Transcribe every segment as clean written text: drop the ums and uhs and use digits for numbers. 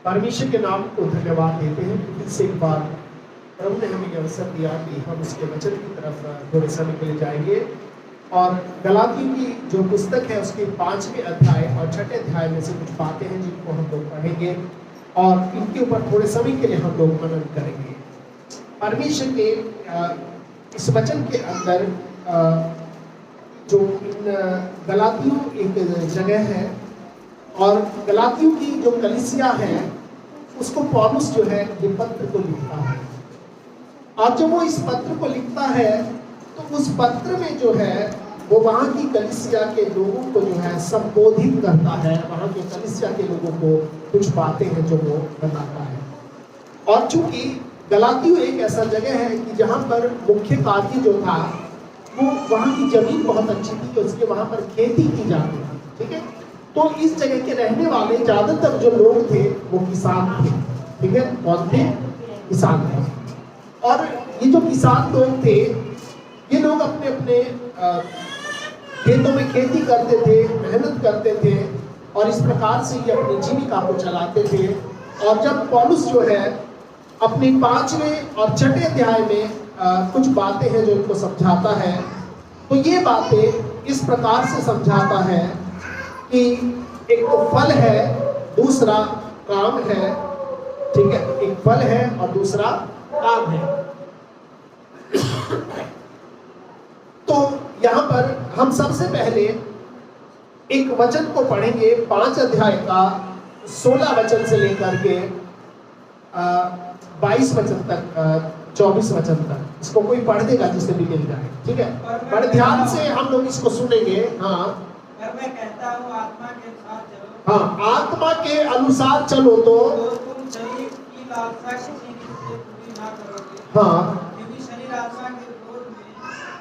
परमेश्वर के नाम को धन्यवाद देते हैं कि फिर से एक बार प्रभु ने हमें अवसर दिया कि हम उसके वचन की तरफ थोड़े समय के लिए जाएंगे। और गलातियों की जो पुस्तक है उसके 5वें अध्याय और 6ठे अध्याय में से कुछ बातें हैं जिनको हम लोग पढ़ेंगे और इनके ऊपर थोड़े समय के लिए हम लोग मनन करेंगे। परमेश्वर के इस वचन के अंदर जो इन गलातियों एक जगह है और गलातियों की जो कलीसिया है उसको पौलुस जो है ये पत्र को लिखता है। और जब वो इस पत्र को लिखता है तो उस पत्र में जो है वो वहाँ की कलीसिया के लोगों को जो है संबोधित करता है, वहाँ के कलीसिया के लोगों को कुछ बातें हैं जो वो बताता है। और चूंकि गलातियों एक ऐसा जगह है कि जहाँ पर मुख्य कार्य जो था वो वहाँ की जमीन बहुत अच्छी थी तो इसलिए वहाँ पर खेती की जाती थी, ठीक है। तो इस जगह के रहने वाले ज्यादातर जो लोग थे वो किसान थे, ठीक है। कौन थे? किसान थे। और ये जो किसान लोग थे ये लोग अपने अपने खेतों में खेती करते थे, मेहनत करते थे और इस प्रकार से ये अपनी जीविका को चलाते थे। और जब पौलुस जो है अपने 5वें और 6ठे अध्याय में कुछ बातें हैं जो इनको समझाता है तो ये बातें इस प्रकार से समझाता है कि एक तो फल है, दूसरा काम है, ठीक है। एक फल है और दूसरा काम है। तो यहाँ पर हम सबसे पहले एक वचन को पढ़ेंगे 5 अध्याय का 16 वचन से लेकर के 22 वचन तक, 24 वचन तक। इसको कोई पढ़ देगा जिसे भी मिल जाए, ठीक है। बड़े ध्यान से हम लोग इसको सुनेंगे। हाँ, पर मैं कहता हूँ आत्मा के अनुसार चलो। हाँ, आत्मा के अनुसार चलो तो तुम शरीर की लालसा किसी चीज से पूरी ना करोगे। हाँ, क्योंकि शरीर आत्मा के विरोध में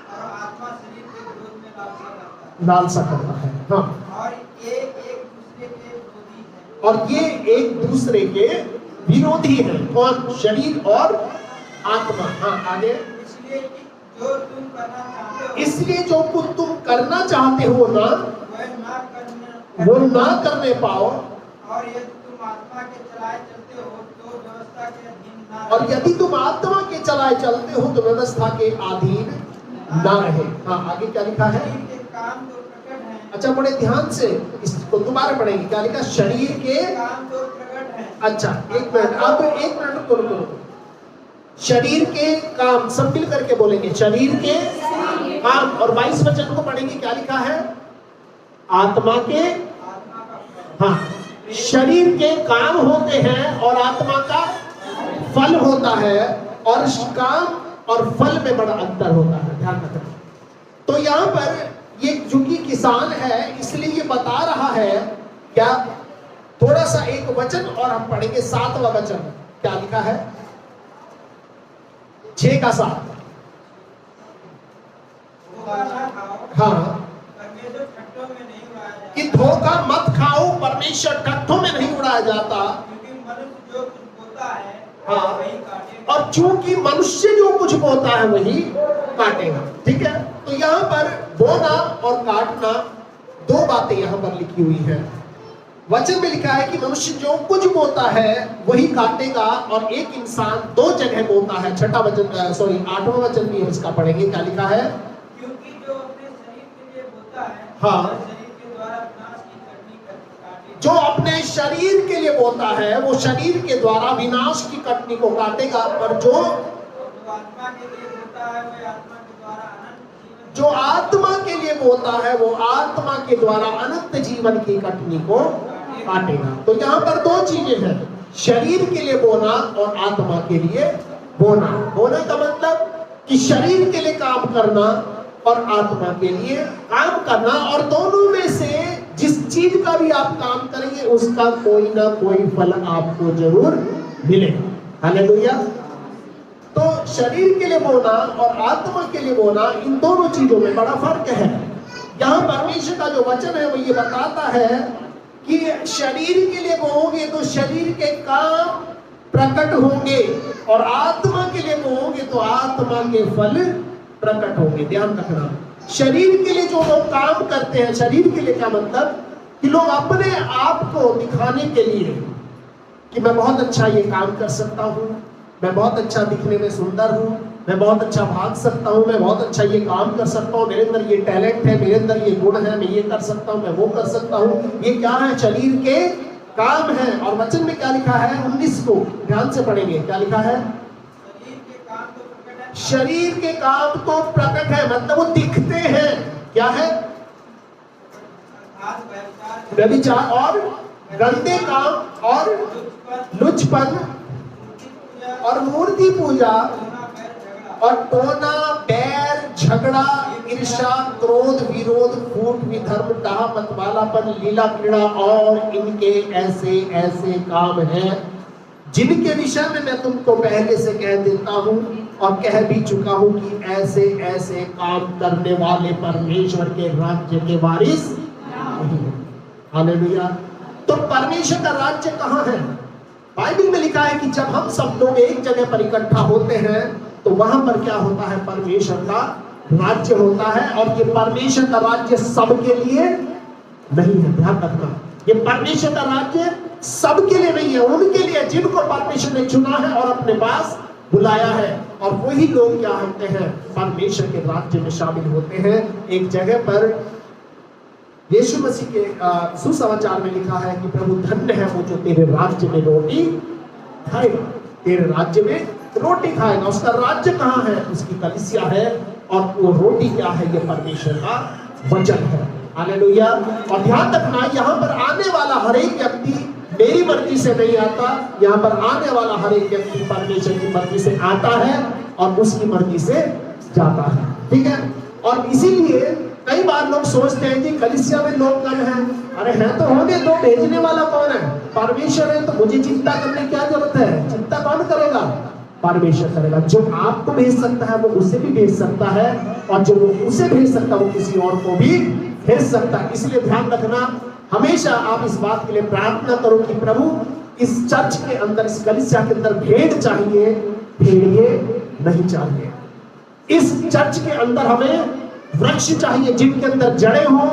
और आत्मा शरीर के विरोध में लालसा करता है। लालसा करता है। हाँ, और ये एक दूसरे के विरोधी है। और ये एक दूसरे के विरोधी है। कौन? शरीर और आत्मा। हाँ, आगे। इसलिए जो तुम करना चाहते हो, इसलिए जो कुछ तुम करना चाहते हो ना वह वो ना करने पाओ। और यदि तुम आत्मा के चलाए चलते हो तो व्यवस्था के अधीन ना और यदि तुम आत्मा के चलाए चलते हो तो व्यवस्था के अधीन ना रहे। हाँ, आगे क्या लिखा है? शरीर के काम तो प्रकट हैं। अच्छा, बड़े ध्यान से इसको दोबारा पढ़ेंगे। क्या लिखा? शरीर के काम तो प्रकट हैं। अच्छा, एक मिनट, अब एक मिनट करो। शरीर के काम, सब मिल करके बोलेंगे, शरीर के काम। और 22 वचन को पढ़ेंगे। क्या लिखा है? आत्मा के, हाँ, शरीर के काम होते हैं और आत्मा का फल होता है। और काम और फल में बड़ा अंतर होता है, ध्यान रखना। तो यहाँ पर ये चूंकि किसान है इसलिए ये बता रहा है क्या, थोड़ा सा एक वचन और हम पढ़ेंगे 7वां वचन। क्या लिखा है? 6 का 7। हाँ, कि धोखा मत खाओ, परमेश्वर ठट्ठों में नहीं उड़ाया जाता। क्योंकि मनुष्य जो कुछ बोता है हाँ, वही काटेगा। और चूंकि मनुष्य जो कुछ बोता है वही काटेगा, ठीक है। तो यहाँ पर बोना और काटना दो बातें यहाँ पर लिखी हुई है। वचन में लिखा है कि मनुष्य जो कुछ बोता है वही काटेगा। और एक इंसान 2 जगह बोता है। 8वां वचन भी इसका पढ़ेंगे। क्या लिखा है? क्योंकि जो अपने शरीर के लिए बोता है, हाँ, शरीर के द्वारा विनाश की कटनी काटेगा। जो अपने शरीर के लिए बोता है वो शरीर के द्वारा विनाश की कटनी को काटेगा। पर जो आत्मा के लिए बोता है वह आत्मा के द्वारा अनंत जीवन, जो आत्मा के लिए बोता है वो आत्मा के द्वारा अनंत जीवन की कटनी को काटेगा। तो यहाँ पर 2 चीजें हैं, शरीर के लिए बोना और आत्मा के लिए बोना। बोने का मतलब कि शरीर के लिए काम करना और आत्मा के लिए काम करना। और दोनों में से जिस चीज का भी आप काम करेंगे उसका कोई ना कोई फल आपको जरूर मिलेगा। हालेलुया। तो शरीर के लिए बोना और आत्मा के लिए बोना, इन दोनों चीजों में बड़ा फर्क है। यहाँ परमेश्वर का जो वचन है वो ये बताता है कि शरीर के लिए बोओगे तो शरीर के काम प्रकट होंगे और आत्मा के लिए बोओगे तो आत्मा के फल प्रकट होंगे। ध्यान रखना, शरीर के लिए जो लोग काम करते हैं, शरीर के लिए क्या मतलब कि लोग अपने आप को दिखाने के लिए, कि मैं बहुत अच्छा ये काम कर सकता हूँ, मैं बहुत अच्छा दिखने में सुंदर हूँ, मैं बहुत अच्छा भाग सकता हूँ, मैं बहुत अच्छा ये काम कर सकता हूँ, मेरे अंदर ये टैलेंट है, मेरे अंदर ये गुण है, मैं ये कर सकता हूँ, मैं वो कर सकता हूँ। ये क्या है? शरीर के काम है। और वचन में क्या लिखा है? 19 को ध्यान से पढ़ेंगे। क्या लिखा है? शरीर के काम तो प्रकट है, मतलब वो दिखते हैं। क्या है? व्यभिचार और गंदे काम और लुचपन और मूर्ति पूजा और टोना, बैर, झगड़ा, ईर्ष्या, क्रोध, विरोध, फूट, विधर्म, डाह, मतवालापन, लीला क्रीड़ा और इनके ऐसे ऐसे काम हैं, जिनके विषय में मैं तुमको पहले से कह देता हूं और कह भी चुका हूं कि ऐसे ऐसे काम करने वाले परमेश्वर के राज्य के वारिस नहीं हैं। हालेलुया। तो परमेश्वर का राज्य कहाँ है? बाइबल में लिखा है कि जब हम सब लोग एक जगह पर इकट्ठा होते हैं तो वहां पर क्या होता है? परमेश्वर का राज्य होता है। और ये परमेश्वर का राज्य सबके लिए नहीं है, ध्यान रखना। ये परमेश्वर का राज्य सबके लिए नहीं है, उनके लिए जिनको परमेश्वर ने चुना है और अपने पास बुलाया है। और वही लोग क्या होते हैं? परमेश्वर के राज्य में शामिल होते हैं। एक जगह पर यीशु मसीह के सुसमाचार में लिखा है कि प्रभु धन्य है वो जो तेरे राज्य में रोटी खाएगा, तेरे राज्य में रोटी खाएगा। उसका राज्य कहाँ है? उसकी कलीसिया है। और वो रोटी क्या है? ये परमेश्वर का वचन है। हालेलुया। और ध्यान रखना, यहाँ पर आने वाला हर एक व्यक्ति मेरी मर्जी से नहीं आता, यहाँ पर आने वाला हर एक व्यक्ति परमेश्वर की मर्जी से आता है और उसकी मर्जी से जाता है। ठीक है। और इसीलिए कई बार लोग सोचते हैं कि कलीसिया में लोग कम हैं। अरे हैं तो होंगे, तो भेजने वाला कौन है? परमेश्वर है। तो मुझे चिंता करने की क्या जरूरत है? चिंता कौन करेगा? परमेश्वर करेगा। जो आपको भेज सकता है वो उसे भी भेज सकता है, और जो वो उसे भेज सकता है वो किसी और को भी भेज सकता है। इसलिए ध्यान रखना, हमेशा आप इस बात के लिए प्रार्थना करो कि प्रभु इस चर्च के अंदर, इस कलीसिया के अंदर भेड़ चाहिए, भेड़िए नहीं चाहिए। इस चर्च के अंदर हमें वृक्ष चाहिए जिनके अंदर जड़ें हों,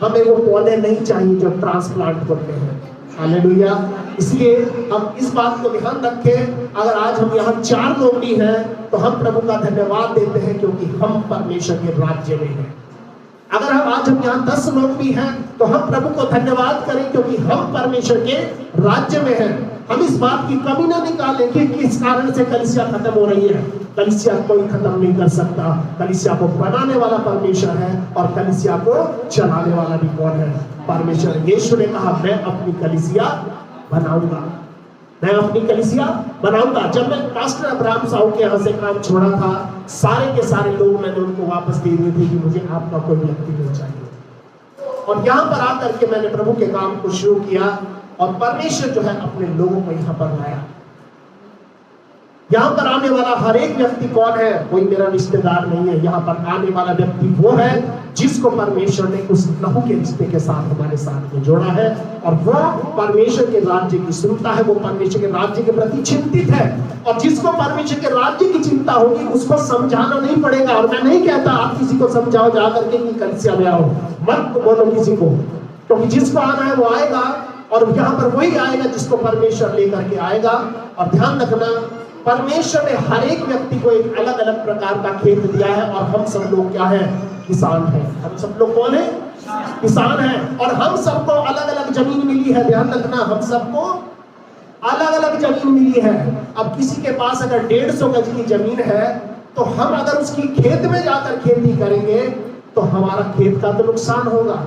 हमें वो पौधे नहीं चाहिए जो ट्रांसप्लांट होते हैं। हालेलुया। इसलिए हम इस बात को ध्यान रखें। अगर आज हम यहाँ 4 लोग भी हैं तो हम प्रभु का धन्यवाद देते हैं क्योंकि हम परमेश्वर के राज्य में हैं। अगर हम यहाँ 10 लोग भी हैं तो हम प्रभु को धन्यवाद करें क्योंकि हम परमेश्वर के राज्य में हैं। हम इस बात की कमी ना निकालें कि किस कारण से कलीसिया खत्म हो रही है। कलीसिया कोई खत्म नहीं कर सकता। कलीसिया को बनाने वाला परमेश्वर है और कलीसिया को चलाने वाला भी कौन है? परमेश्वर। यीशु ने कहा मैं अपनी कलीसिया बनाऊंगा, मैं अपनी कलीसिया बनाऊंगा। जब मैं पास्टर अब्राहम साहू के यहाँ से काम छोड़ा था, सारे के सारे लोग मैंने उनको वापस दे दिए थे कि मुझे आपका कोई व्यक्ति नहीं चाहिए। और यहाँ पर आकर के मैंने प्रभु के काम को शुरू किया और परमेश्वर जो है अपने लोगों को यहाँ पर लाया। यहाँ पर आने वाला हर एक व्यक्ति कौन है? कोई मेरा रिश्तेदार नहीं है। यहाँ पर आने वाला व्यक्ति वो है जिसको परमेश्वर ने उस लहू के रिश्ते के साथ हमारे साथ में जोड़ा है, और वो परमेश्वर के राज्य की सुनता है, वो परमेश्वर के राज्य के प्रति चिंतित है। और जिसको परमेश्वर के राज्य की चिंता होगी उसको समझाना नहीं पड़ेगा। और मैं नहीं कहता आप किसी को समझाओ जा करके कि कलीसिया में आओ, मत बोलो किसी को, क्योंकि जिसको आना है वो आएगा और यहाँ पर वही आएगा जिसको परमेश्वर लेकर के आएगा। और ध्यान रखना, परमेश्वर ने हर एक व्यक्ति को एक अलग अलग प्रकार का खेत दिया है और हम सब लोग क्या है? किसान हैं। हम सब लोग कौन है? किसान हैं। और हम सबको अलग अलग जमीन मिली है। ध्यान रखना, हम सबको अलग अलग जमीन मिली है। अब किसी के पास अगर 150 गज की जमीन है तो हम अगर उसकी खेत में जाकर खेती करेंगे तो हमारा खेत का तो नुकसान होगा।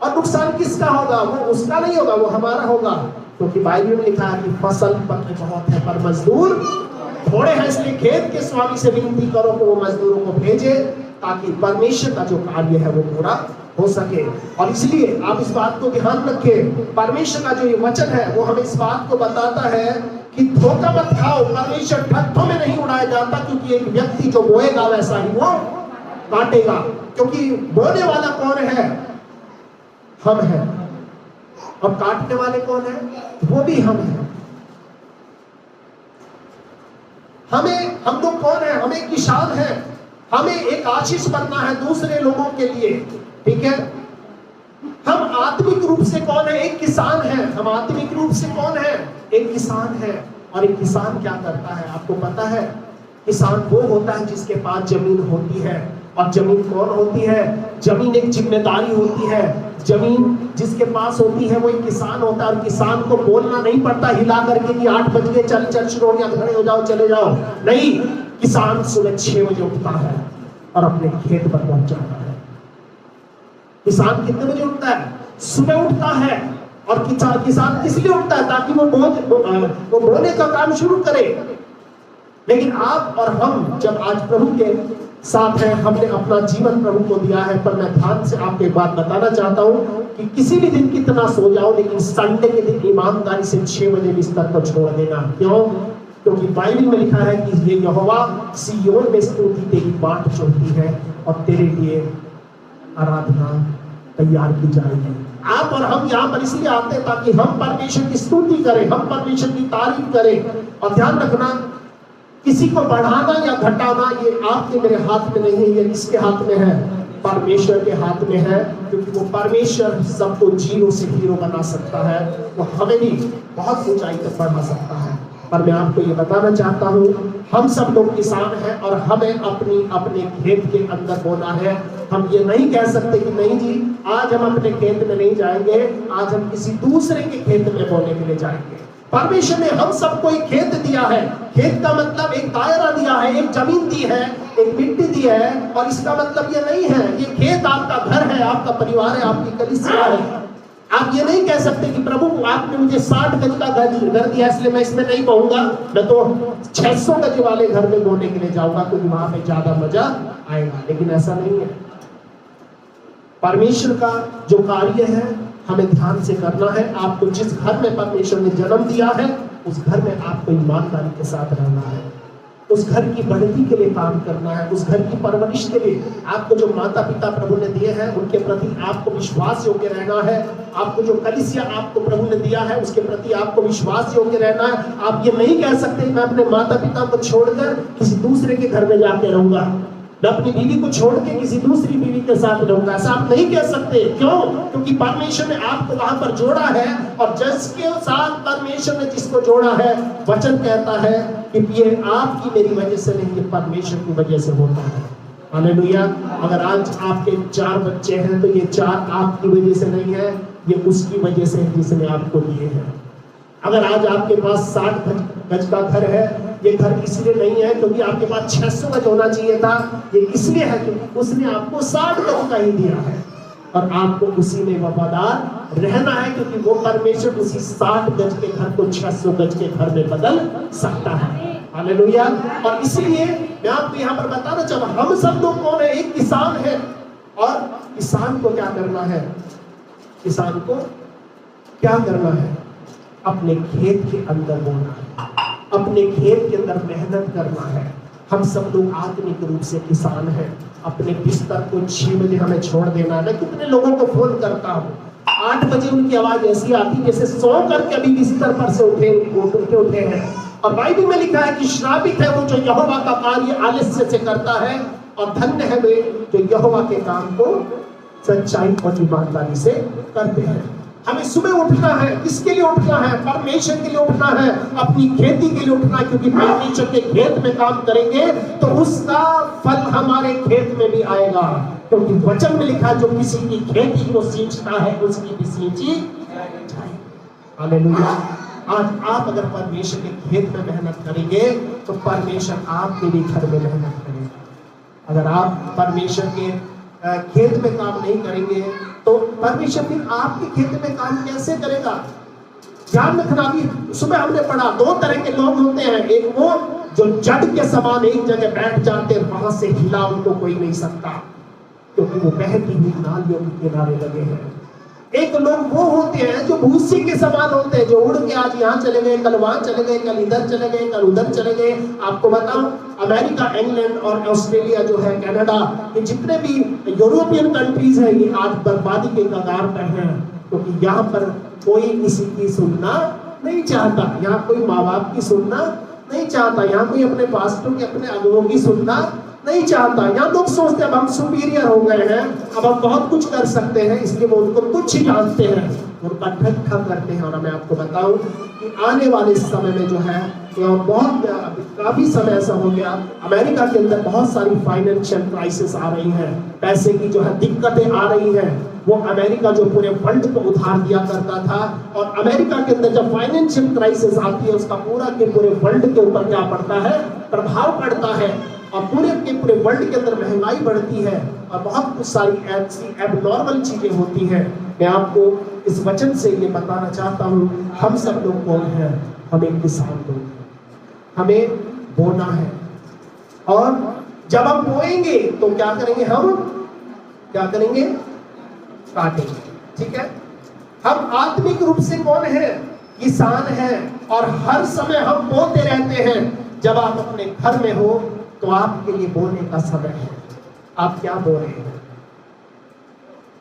और नुकसान किसका होगा? वो उसका नहीं होगा, वो हमारा होगा। क्योंकि बाइबल में लिखा है कि फसल पत्र बहुत है पर मजदूर थोड़े हैं। इसलिए खेत के स्वामी से विनती करो कि वो मजदूरों को भेजे ताकि परमेश्वर का जो कार्य है वो पूरा हो सके। और इसलिए आप इस बात को ध्यान रखें, परमेश्वर का जो ये वचन है वो हमें इस बात को बताता है कि धोखा मत खाओ। परमेश्वर ठट्ठों में नहीं उड़ाया जाता, क्योंकि एक व्यक्ति जो बोएगा वैसा ही वो काटेगा। क्योंकि बोने वाला कौन है? हम हैं। और काटने वाले कौन है? वो भी हम हैं। हम लोग कौन है? हमें किसान है। हमें एक आशीष बनना है दूसरे लोगों के लिए। ठीक है। हम आत्मिक रूप से कौन है? एक किसान है। हम आत्मिक रूप से कौन है? एक किसान है। और एक किसान क्या करता है आपको पता है? किसान वो होता है जिसके पास जमीन होती है। और जमीन कौन होती है? जमीन एक जिम्मेदारी होती है। जमीन जिसके पास होती है वो एक किसान होता है। और किसान को बोलना नहीं पड़ता हिला करके कि 8 बज गए, चल शुरू हो गया, खड़े हो जाओ, चले जाओ। नहीं, किसान सुबह 6 बजे उठता है और अपने खेत पर पहुंच जाता है। किसान कितने बजे उठता है? सुबह उठता है। और किसान किस लिए उठता है? ताकि वो बोने का काम शुरू करे। लेकिन आप और हम जब आज प्रभु के साथ हैं, हमने अपना जीवन प्रभु को दिया है। पर मैं ध्यान से आपको एक बात बताना चाहता हूं कि किसी भी दिन कितना सो जाओ, लेकिन संडे के दिन ईमानदारी से 6 बजे बिस्तर को छोड़ देना। क्यों? क्योंकि बाइबल में लिखा है कि ये यहोवा सिय्योन में स्तुति तेरी बाट चढ़ती है और तेरे लिए आराधना तैयार की जाएगी। आप और हम यहाँ पर इसलिए आते हैं ताकि हम परमेश्वर की स्तुति करें, हम परमेश्वर की तारीफ करें। और ध्यान रखना, किसी को बढ़ाना या घटाना ये आपके मेरे हाथ में नहीं है, ये किसके हाथ में है? परमेश्वर के हाथ में है। क्योंकि वो परमेश्वर सबको जीरो से हीरो बना सकता है, वो हमें भी बहुत ऊंचाई तक बढ़ा सकता है। पर मैं आपको ये बताना चाहता हूँ, हम सब लोग किसान हैं और हमें अपने खेत के अंदर बोना है। हम ये नहीं कह सकते कि नहीं जी आज हम अपने खेत में नहीं जाएंगे, आज हम किसी दूसरे के खेत में बोने के लिए जाएंगे। परमेश्वर ने हम सबको एक खेत दिया है। खेत का मतलब एक दायरा दिया है, एक जमीन दी है, एक मिट्टी दी है। और इसका मतलब ये नहीं है ये खेत आपका घर है, आपका परिवार है, आपकी कलीसिया है। आप ये नहीं कह सकते कि प्रभु आपने मुझे 60 गज का घर दिया इसलिए मैं इसमें नहीं बोऊंगा, मैं तो 600 गज वाले घर में बोने के लिए जाऊंगा क्योंकि वहां पे ज्यादा मजा आएगा। लेकिन ऐसा नहीं है। परमेश्वर का जो कार्य है हमें ध्यान से करना है। आपको जिस घर में परमेश्वर ने जन्म दिया है उस घर में आपको ईमानदारी के साथ रहना है, उस घर की बढ़ती के लिए काम करना है, उस घर की परवरिश के लिए आपको जो माता पिता प्रभु ने दिए हैं उनके प्रति आपको विश्वास योग्य रहना है। आपको जो कलीसिया आपको प्रभु ने दिया है उसके प्रति आपको विश्वास योग्य रहना है। आप ये नहीं कह सकते मैं अपने माता पिता को छोड़कर किसी दूसरे के घर में जाके रहूंगा, मैं अपनी बीवी को छोड़ के किसी दूसरी बीवी के साथ रहूंगा, ऐसा आप नहीं कह सकते। क्यों? क्योंकि परमेश्वर ने आपको वहां पर जोड़ा है और जिसके साथ परमेश्वर ने जिसको जोड़ा है, वचन कहता है कि ये आपकी मेरी वजह से नहीं, ये परमेश्वर की वजह से होता है। हालेलुया। अगर आज आपके 4 बच्चे हैं तो ये 4 आपकी वजह से नहीं है, ये उसकी वजह से जिसने आपको दिए हैं। अगर आज आपके पास 60 गज का घर है, ये घर इसलिए नहीं है क्योंकि आपके पास 600 गज होना चाहिए था, ये इसलिए है क्योंकि उसने आपको 60 गज का ही दिया है और आपको उसी में वफादार रहना है। क्योंकि वो परमेश्वर उसी 60 गज के घर को 600 गज के घर में बदल सकता है। हालेलुया। और इसलिए मैं आपको यहाँ पर बताना चाहता हूँ, हम सब लोग कौन है? एक किसान है। और किसान को क्या करना है? किसान को क्या करना है? अपने खेत के अंदर बोना है, अपने खेत के अंदर मेहनत करना है। हम सब लोग आत्मिक रूप से किसान हैं। अपने बिस्तर को 6 बजे हमें छोड़ देना है। मैं कितने लोगों को फोन करता हूँ, 8 बजे उनकी आवाज ऐसी आती जैसे सो करके अभी बिस्तर पर से उठे हैं। और बाइबल में लिखा है कि श्रापित है वो जो यहोवा का कार्य आलस्य से करता है और धन्य है वे जो यहोवा के काम को सच्चाई और ईमानदारी से करते हैं। हमें सुबह उठना है। किसके लिए उठना है? परमेश्वर के लिए उठना है, अपनी खेती के लिए उठना है। क्योंकि परमेश्वर के खेत में काम करेंगे तो उसका फल हमारे खेत में भी आएगा। क्योंकि वचन में लिखा जो किसी की खेती को सींचता है उसकी भी सींची जाएगी। हालेलुया। आज आप अगर परमेश्वर के खेत में मेहनत करेंगे तो परमेश्वर आपके भी घर में मेहनत करेगा। अगर आप परमेश्वर के खेत में काम नहीं करेंगे तो परमेश्वर फिर आपके खेत में काम कैसे करेगा? ध्यान रखना। भी सुबह हमने पढ़ा 2 तरह के लोग होते हैं। एक वो जो जड़ के समान एक जगह बैठ जाते हैं, वहां से हिला उनको कोई नहीं सकता क्योंकि वो बहती हुई नालियों के किनारे लगे हैं। एक लोग वो होते हैं जो भूसी के समान होते हैं, जो उड़ के आज यहाँ चले गए, कल वहां चले गए, कल इधर चले गए, कल उधर चले गए। आपको बताऊं, अमेरिका, इंग्लैंड और ऑस्ट्रेलिया जो है, कनाडा, ये जितने भी यूरोपियन कंट्रीज हैं, ये आज बर्बादी के कगार पर हैं। क्योंकि यहाँ पर कोई किसी की सुनना नहीं चाहता, यहाँ कोई माँ बाप की सुनना नहीं चाहता, यहाँ कोई अपने पास्टर के, अपने अगुओं की सुनना नहीं चाहता। यहाँ लोग सोचते हैं अब हम सुपीरियर हो गए हैं, अब हम बहुत कुछ कर सकते हैं, इसलिए वो उनको कुछ ही जानते हैं। उनका ठट्ठा करते हैं। और मैं आपको बताऊं कि आने वाले समय में जो है बहुत काफी समय ऐसा हो गया, अमेरिका के अंदर बहुत सारी फाइनेंशियल क्राइसिस आ रही है, पैसे की जो है दिक्कतें आ रही हैं। वो अमेरिका जो पूरे वर्ल्ड को उधार दिया करता था, और अमेरिका के अंदर जब फाइनेंशियल क्राइसिस आती है उसका पूरा के पूरे वर्ल्ड के ऊपर क्या पड़ता है, प्रभाव पड़ता है, और पूरे के पूरे वर्ल्ड के अंदर महंगाई बढ़ती है और बहुत कुछ सारी ऐसी एबनॉर्मल चीजें होती हैं। मैं आपको इस वचन से ये बताना चाहता हूँ, हम सब लोग कौन हैं? हम एक किसान लोग हैं, हमें बोना है, और जब हम बोएंगे तो क्या करेंगे? हम क्या करेंगे? काटेंगे। ठीक है, हम आत्मिक रूप से कौन है? किसान हैं, और हर समय हम बोते रहते हैं। जब आप अपने घर में हो तो आपके लिए बोने का समय है। आप क्या बो रहे हैं?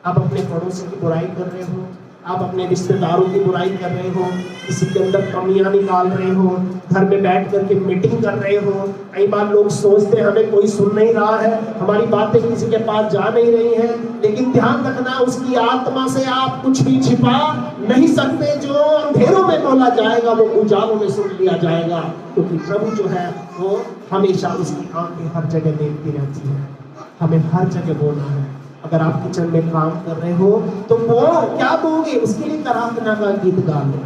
आप अपने पड़ोसी की बुराई कर रहे हो, आप अपने रिश्तेदारों की बुराई कर रहे हो, किसी के अंदर कमियां निकाल रहे हो, घर में बैठ करके मीटिंग कर रहे हो। कई बार लोग सोचते हैं हमें कोई सुन नहीं रहा है, हमारी बातें किसी के पास जा नहीं रही हैं, लेकिन ध्यान रखना उसकी आत्मा से आप कुछ भी छिपा नहीं सकते। जो अंधेरों में बोला जाएगा वो उजालों में सुन लिया जाएगा, क्योंकि प्रभु जो है वो हमेशा उसकी आंखें हर जगह देखती रहती है। हमें हर जगह बोलना है। अगर आप किचन में काम कर रहे हो तो वो क्या बोगे? उसके लिए प्रार्थना का गीत गा लो,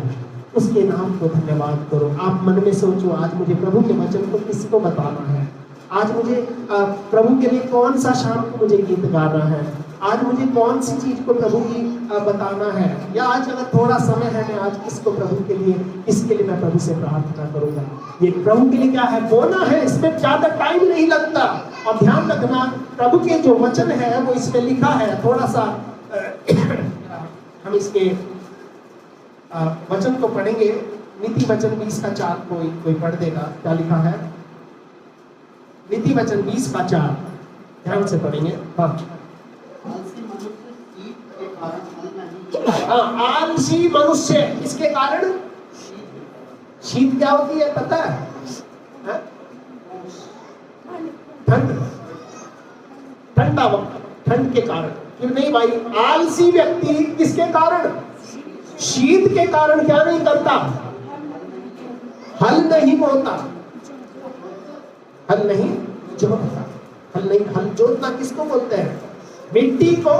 उसके नाम को धन्यवाद करो। आप मन में सोचो, आज मुझे प्रभु के वचन को किसको बताना है, आज मुझे प्रभु के लिए कौन सा शाम को मुझे गीत गाना है, आज मुझे कौन सी चीज को प्रभु की बताना है, या आज अगर थोड़ा समय है मैं आज किसको प्रभु के लिए, इसके लिए मैं प्रभु से प्रार्थना करूंगा। ये प्रभु के लिए क्या है? बोना है। इसमें ज्यादा टाइम नहीं लगता। और ध्यान रखना, प्रभु के जो वचन है वो इसमें लिखा है। थोड़ा सा हम इसके वचन को पढ़ेंगे। नीति वचन 20:4 कोई पढ़ देगा, क्या लिखा है? नीति वचन 20:4 ध्यान से पढ़ेंगे। आलसी मनुष्य किसके कारण? शीत क्या होती है पता है? ठंड, ठंडा वक्त, ठंड के कारण। क्यों नहीं भाई? आलसी व्यक्ति किसके कारण? शीत के कारण क्या नहीं करता? हल नहीं बोता, हल नहीं जोतता। हल जोतना किसको बोलते हैं? मिट्टी को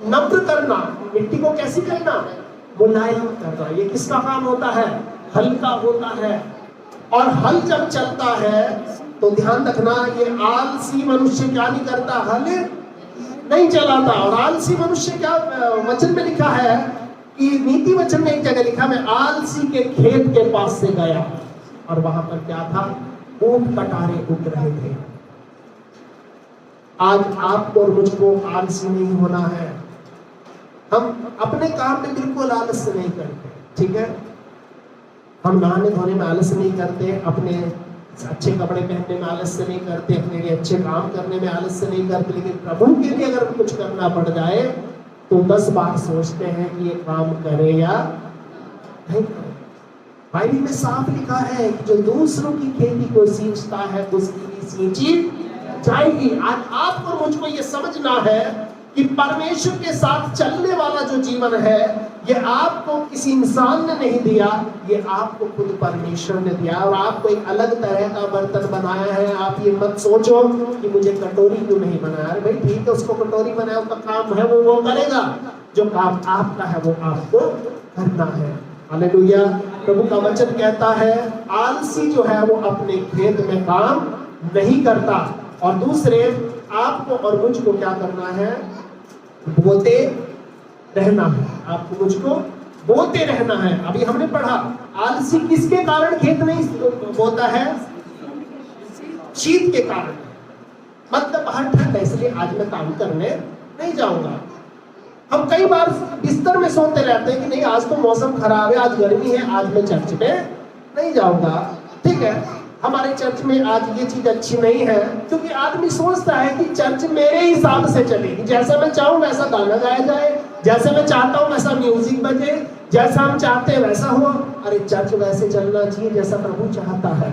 नम्र करना, मिट्टी को कैसी करना? मुलायम करना। ये किसका काम होता है? हल का होता है। और हल जब चलता है तो ध्यान रखना, ये आलसी मनुष्य क्या नहीं करता? हल नहीं चलाता। और आलसी मनुष्य क्या वचन में लिखा है कि नीति वचन में एक जगह लिखा, मैं आलसी के खेत के पास से गया और वहां पर क्या था? ऊंट कटारे उग रहे थे। आज आपको और मुझको आलसी नहीं होना है। हम अपने काम में बिल्कुल आलस नहीं करते, ठीक है? हम नहाने धोने में आलस नहीं करते, अपने अच्छे कपड़े पहनने में आलस से नहीं करते, अपने लिए अच्छे काम करने में आलस से नहीं करते, लेकिन प्रभु के लिए अगर कुछ करना पड़ जाए तो 10 बार सोचते हैं कि ये काम करे या नहीं करे। बाइबल में साफ लिखा है कि जो दूसरों की खेती को सींचता है उसकी भी सींची जाएगी। आज आपको मुझको ये समझना है कि परमेश्वर के साथ चलने वाला जो जीवन है ये आपको किसी इंसान ने नहीं दिया, ये आपको खुद परमेश्वर ने दिया। और आपको एक अलग तरह का बर्तन बनाया है। आप ये मत सोचो कि मुझे कटोरी क्यों नहीं बनाया। अरे भाई ठीक है, उसको कटोरी बनाया, उसका काम है वो करेगा। जो काम आपका है वो आपको करना है। हालेलुया। प्रभु का वचन कहता है आलसी जो है वो अपने खेत में काम नहीं करता। और दूसरे, आपको और मुझको क्या करना है? बोते रहना है। आपको मुझको बोते रहना है। अभी हमने पढ़ा आलसी किसके कारण खेत नहीं बोता है? शीत के कारण। मतलब बाहर ठंड है इसलिए आज मैं काम करने नहीं जाऊंगा। हम कई बार बिस्तर में सोते रहते हैं कि नहीं आज तो मौसम खराब है, आज गर्मी है, आज मैं चर्च में नहीं जाऊंगा। ठीक है, हमारे चर्च में आज ये चीज अच्छी नहीं है, क्योंकि आदमी सोचता है कि चर्च मेरे हिसाब से चलेगी, जैसा मैं चाहूं वैसा गाना गाया जाए, जैसे मैं चाहता हूं वैसा म्यूजिक बजे, जैसा हम चाहते हैं वैसा हो। अरे चर्च वैसे चलना चाहिए जैसा प्रभु चाहता है।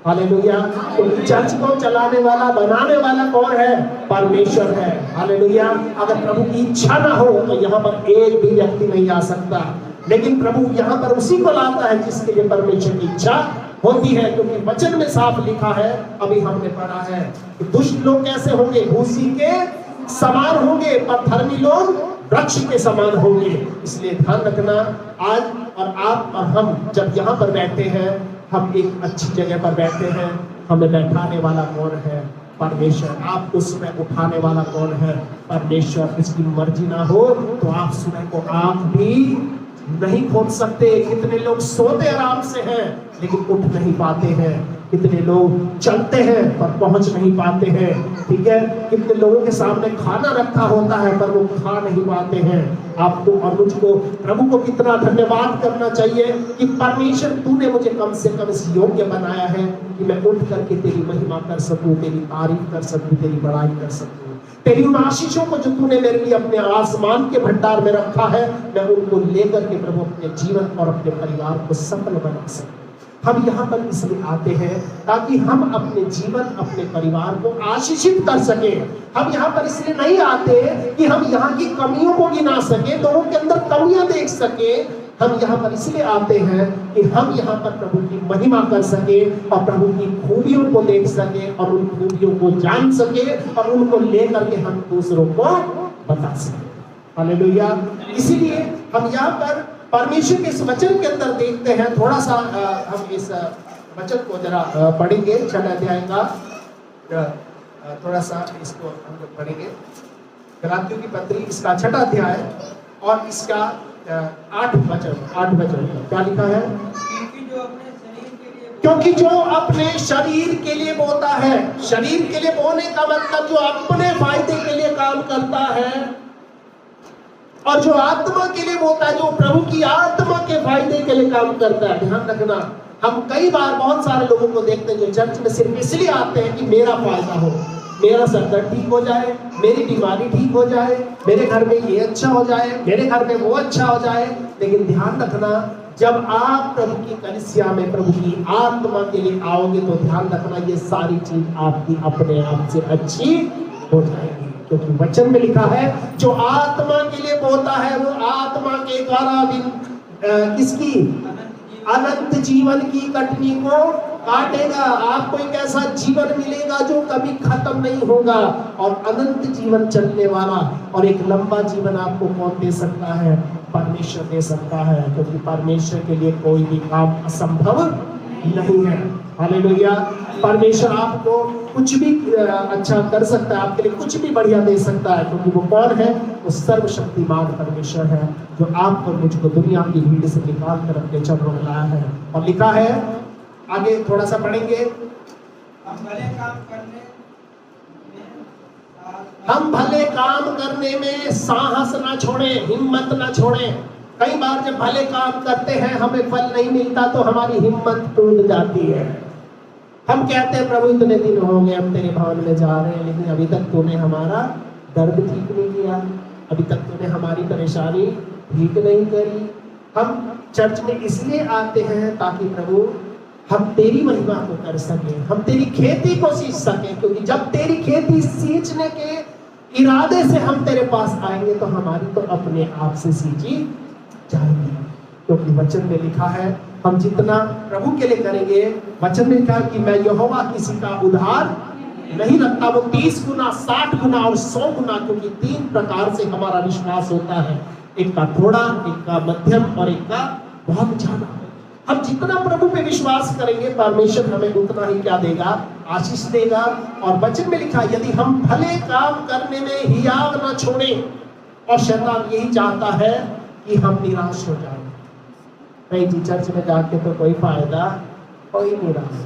हालेलुया। तो चर्च को चलाने वाला, बनाने वाला कौन है? परमेश्वर है। हालेलुया। अगर प्रभु की इच्छा ना हो तो यहाँ पर एक भी व्यक्ति नहीं आ सकता, लेकिन प्रभु यहाँ पर उसी को लाता है जिसके लिए परमेश्वर की इच्छा होती है। क्योंकि वचन में साफ लिखा है, अभी हमने पढ़ा है कि दुष्ट लोग कैसे होंगे? भूसी के समान होंगे, पर धर्मी लोग वृक्ष के समान होंगे। इसलिए ध्यान रखना, आज और आप और हम जब यहाँ पर बैठे हैं, हम एक अच्छी जगह पर बैठे हैं। हमें बैठाने वाला कौन है? परमेश्वर। आपको सुबह उठाने वाला कौन है? परमेश्वर। इसकी मर्जी ना हो तो आप सुबह को आंख भी नहीं खोल सकते। कितने लोग सोते आराम से हैं लेकिन उठ नहीं पाते हैं। कितने लोग चलते हैं पर पहुंच नहीं पाते हैं। ठीक है, कितने लोगों के सामने खाना रखा होता है पर वो खा नहीं पाते हैं। आपको और मुझको प्रभु को कितना धन्यवाद करना चाहिए कि परमेश्वर तूने मुझे कम से कम इस योग्य बनाया है कि मैं उठ करके तेरी महिमा कर सकूं, तेरी तारीफ कर सकूं, तेरी बड़ाई कर सकूं। तेरी उन आशीषों को जो तूने मेरे लिए अपने आसमान के भंडार में रखा है, मैं उनको लेकर के प्रभु अपने जीवन और अपने परिवार को सफल बना सकूं। हम यहाँ पर इसलिए आते हैं ताकि हम अपने जीवन, अपने परिवार को आशीषित कर सके। हम यहाँ पर इसलिए नहीं आते कि हम यहाँ की कमियों को गिना सके, लोगों के अंदर कमियां देख सके। हम यहाँ पर इसलिए आते हैं कि हम यहाँ पर प्रभु की महिमा कर सके और प्रभु की खूबियों को देख सके और उन खूबियों को जान सके और उनको लेकर के हम दूसरों को बता सके। हालेलुया। इसीलिए हम यहाँ पर परमेश्वर के इस वचन के अंदर देखते हैं। थोड़ा सा हम इस वचन को जरा पढ़ेंगे। 6 अध्याय का थोड़ा सा इसको हम लोग पढ़ेंगे। गलातियों की पत्री इसका 6 अध्याय और इसका 8 वचन क्या लिखा है? क्योंकि जो अपने शरीर के लिए बोता है, शरीर के लिए बोने का मतलब जो अपने फायदे के लिए काम करता है, और जो आत्मा के लिए बोता है, जो प्रभु की आत्मा के फायदे के लिए काम करता है। ध्यान रखना, हम कई बार बहुत सारे लोगों को देखते हैं जो चर्च में सिर्फ इसलिए आते हैं कि मेरा फायदा हो, मेरा सरदर्द ठीक हो जाए, मेरी बीमारी ठीक हो जाए, मेरे घर में ये अच्छा हो जाए, मेरे घर में वो अच्छा हो जाए। लेकिन ध्यान रखना, जब आप प्रभु की कलीसिया में प्रभु की आत्मा के लिए आओगे तो ध्यान रखना ये सारी चीज आपकी अपने आप से अच्छी हो जाएगी। क्योंकि वचन में लिखा है जो आत्मा के लिए बोता है वो आत्मा के द्वारा किसकी? अनंत जीवन की कटनी को काटेगा। आपको एक ऐसा जीवन मिलेगा जो कभी खत्म नहीं होगा, और अनंत जीवन चलने वाला और एक लंबा जीवन आपको कौन दे सकता है? परमेश्वर दे सकता है। क्योंकि परमेश्वर के लिए कोई भी काम असंभव नहीं है। हालेलुया। परमेश्वर आपको कुछ भी अच्छा कर सकता है, आपके लिए कुछ भी बढ़िया दे सकता है। क्योंकि वो कौन है? वो सर्वशक्तिमान परमेश्वर है जो आपको मुझको दुनिया की भीड़ से निकाल कर अपने चरणों में लाया है। और लिखा है, आगे थोड़ा सा पढ़ेंगे, हम भले काम करने में साहस ना छोड़े, हिम्मत ना छोड़े। कई बार जब भले काम करते हैं हमें फल नहीं मिलता तो हमारी हिम्मत टूट जाती है। हम कहते हैं प्रभु इतने दिन हो गए हम तेरे भवन में जा रहे हैं, लेकिन अभी तक तूने हमारा दर्द ठीक नहीं किया, अभी तक तूने हमारी परेशानी ठीक नहीं करी। हम चर्च में इसलिए आते हैं ताकि प्रभु हम तेरी महिमा को कर सके, हम तेरी खेती को सींच सके। क्योंकि जब तेरी खेती सींचने के इरादे से हम तेरे पास आएंगे तो हमारी तो अपने आप से सींची जाएगी। क्योंकि वचन में लिखा है हम जितना प्रभु के लिए करेंगे, वचन में लिखा है कि मैं यहोवा किसी का उधार नहीं रखता, वो 30 गुना, 60 गुना और 100 गुना। क्योंकि 3 प्रकार से हमारा विश्वास होता है, एक का थोड़ा, एक का मध्यम और एक का बहुत ज्यादा। हम जितना प्रभु पे विश्वास करेंगे परमेश्वर हमें उतना ही क्या देगा? आशीष देगा। और वचन में लिखा यदि हम भले काम करने में हियाव न छोड़े, और शैतान यही चाहता है कि हम निराश हो जाएं। नहीं जी, चर्च में जाके तो कोई फायदा कोई नहीं रहा,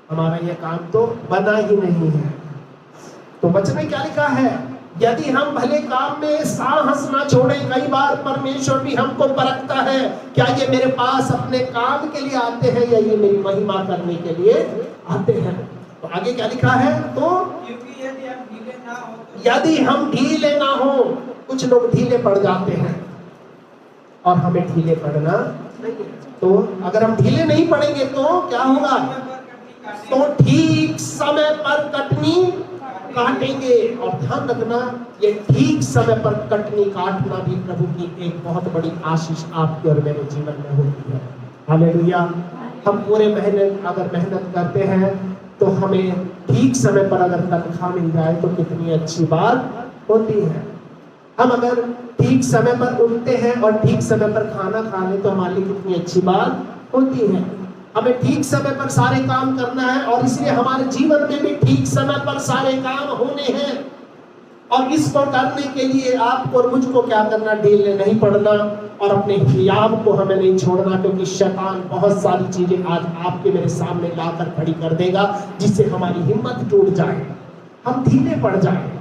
हमारा ये काम तो बना ही नहीं है। तो वचन में क्या लिखा है? यदि हम भले काम में साहस ना छोड़े। कई बार परमेश्वर भी हमको परखता है, क्या ये मेरे पास अपने काम के लिए आते हैं या ये मेरी महिमा करने के लिए आते हैं। तो आगे क्या लिखा है? तो यदि हम ढीले ना हो, कुछ लोग ढीले पड़ जाते हैं और हमें ढीले पड़ना नहीं है। तो अगर हम ढीले नहीं पड़ेंगे तो क्या होगा? तो ठीक समय पर कटनी काटेंगे। और ध्यान रखना, ये ठीक समय पर कटनी काटना भी प्रभु की एक बहुत बड़ी आशीष आपके और मेरे जीवन में होती है। हालेलुया। हम पूरे अगर मेहनत करते हैं तो हमें ठीक समय पर अगर तनख्वाह मिल जाए तो कितनी अच्छी बात होती है। हम अगर ठीक समय पर उठते हैं और ठीक समय पर खाना खा लें तो हमारे लिए कितनी अच्छी बात होती है। हमें ठीक समय पर सारे काम करना है और इसलिए हमारे जीवन में भी ठीक समय पर सारे काम होने हैं। और इसको करने के लिए आपको और मुझको क्या करना? ढीले नहीं पड़ना और अपने हियाव को हमें नहीं छोड़ना, क्योंकि शैतान बहुत सारी चीजें आज आपके मेरे सामने लाकर खड़ी कर देगा जिससे हमारी हिम्मत टूट जाए, हम ढीले पड़ जाए,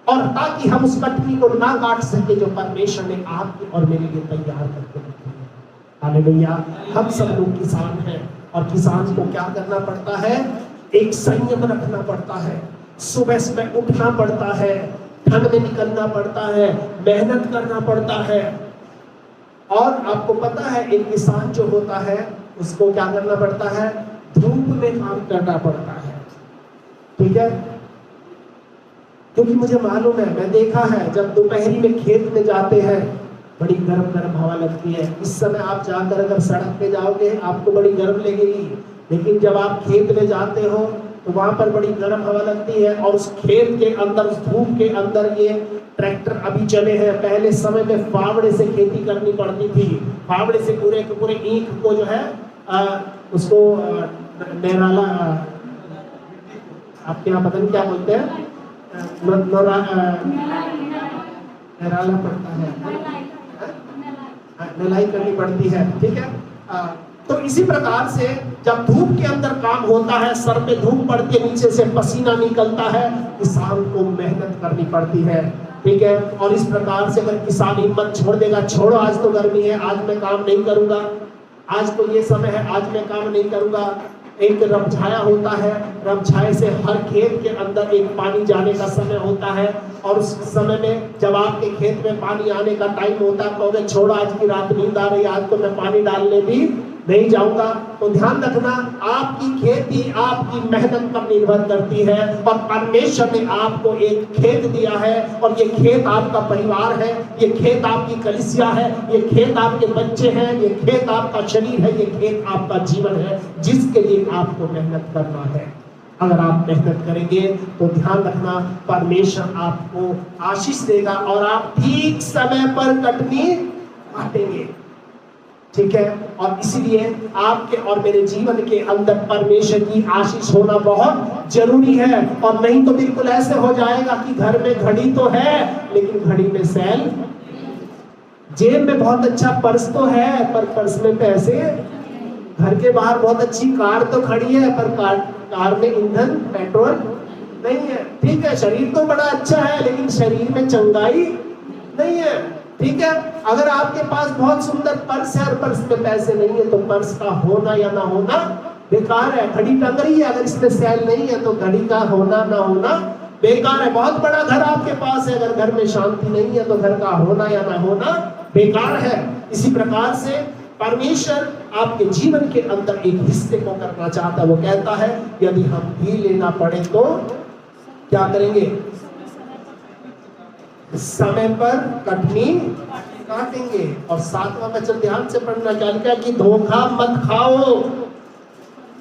और ताकि हम उस कटनी को ना काट सके जो परमेश्वर ने आपके और मेरे लिए तैयार करके रखी है। हालेलुया। हम सब लोग किसान हैं और किसान को क्या करना पड़ता है? एक संयम रखना पड़ता है। सुबह सुबह उठना पड़ता है, ठंड में निकलना पड़ता है, मेहनत करना पड़ता है। और आपको पता है एक किसान जो होता है उसको क्या करना पड़ता है? धूप में काम करना पड़ता है। ठीक है, क्योंकि मुझे मालूम है, मैं देखा है जब दोपहरी में खेत में जाते हैं बड़ी गर्म गर्म हवा लगती है। इस समय आप जाकर अगर सड़क पे जाओगे आपको बड़ी गर्म लगेगी, लेकिन जब आप खेत में जाते हो तो वहां पर बड़ी गर्म हवा लगती है। और उस खेत के अंदर, उस धूप के अंदर, ये ट्रैक्टर अभी चले हैं, पहले समय में फावड़े से खेती करनी पड़ती थी। फावड़े से पूरे के पूरे ईख को जो है उसको नेराला, आपके यहाँ पता नहीं क्या बोलते हैं, नेराला पड़ता है, नलाई करनी पड़ती है। ठीक है, तो इसी प्रकार से जब धूप के अंदर काम होता है, सर पे धूप पड़ती है, नीचे से पसीना निकलता है, किसान को मेहनत करनी पड़ती है। ठीक है, और इस प्रकार से अगर किसान हिम्मत छोड़ देगा, छोड़ो आज तो गर्मी है, आज मैं काम नहीं करूंगा, आज तो ये समय है, आज मैं काम नहीं करूंगा। एक रमझाया होता है, रमझाए से हर खेत के अंदर एक पानी जाने का समय होता है, और उस समय में जब आपके खेत में पानी आने का टाइम होता है, कहोगे छोड़ो आज की रात नींद आ रही, आज तो मैं पानी डालने भी नहीं जाऊंगा। तो ध्यान रखना, आपकी खेती आपकी मेहनत पर निर्भर करती है, और परमेश्वर ने आपको एक खेत दिया है, और ये खेत आपका परिवार है, ये खेत आपकी कलीसिया है, ये खेत आपके बच्चे हैं, ये खेत आपका शरीर है, ये खेत आपका जीवन है, जिसके लिए आपको मेहनत करना है। अगर आप मेहनत करेंगे तो ध्यान रखना, परमेश्वर आपको आशीष देगा और आप ठीक समय पर कटनी काटेंगे। ठीक है, और इसलिए आपके और मेरे जीवन के अंदर परमेश्वर की आशीष होना बहुत जरूरी है। और नहीं तो बिल्कुल ऐसे हो जाएगा कि घर में घड़ी तो है लेकिन घड़ी में सेल, जेब में बहुत अच्छा पर्स तो है पर पर्स में पैसे, घर के बाहर बहुत अच्छी कार तो खड़ी है पर कार में ईंधन पेट्रोल नहीं है। ठीक है, शरीर तो बड़ा अच्छा है लेकिन शरीर में चंगाई नहीं है। ठीक है, अगर आपके पास बहुत सुंदर पर्स है और पर्स में पैसे नहीं है तो पर्स का होना या ना होना बेकार है। घड़ी टंग रही है, अगर इसमें सेल नहीं है तो घड़ी का होना ना होना बेकार है। बहुत बड़ा घर आपके पास है, अगर घर में शांति नहीं है तो घर का होना या ना होना बेकार है। इसी प्रकार से परमेश्वर आपके जीवन के अंदर एक हिस्से को करना चाहता है। वो कहता है यदि हम भी लेना पड़े तो क्या करेंगे? समय पर कटनी काटेंगे। और 7वां वचन ध्यान से पढ़ना, क्या लिखा कि धोखा मत खाओ,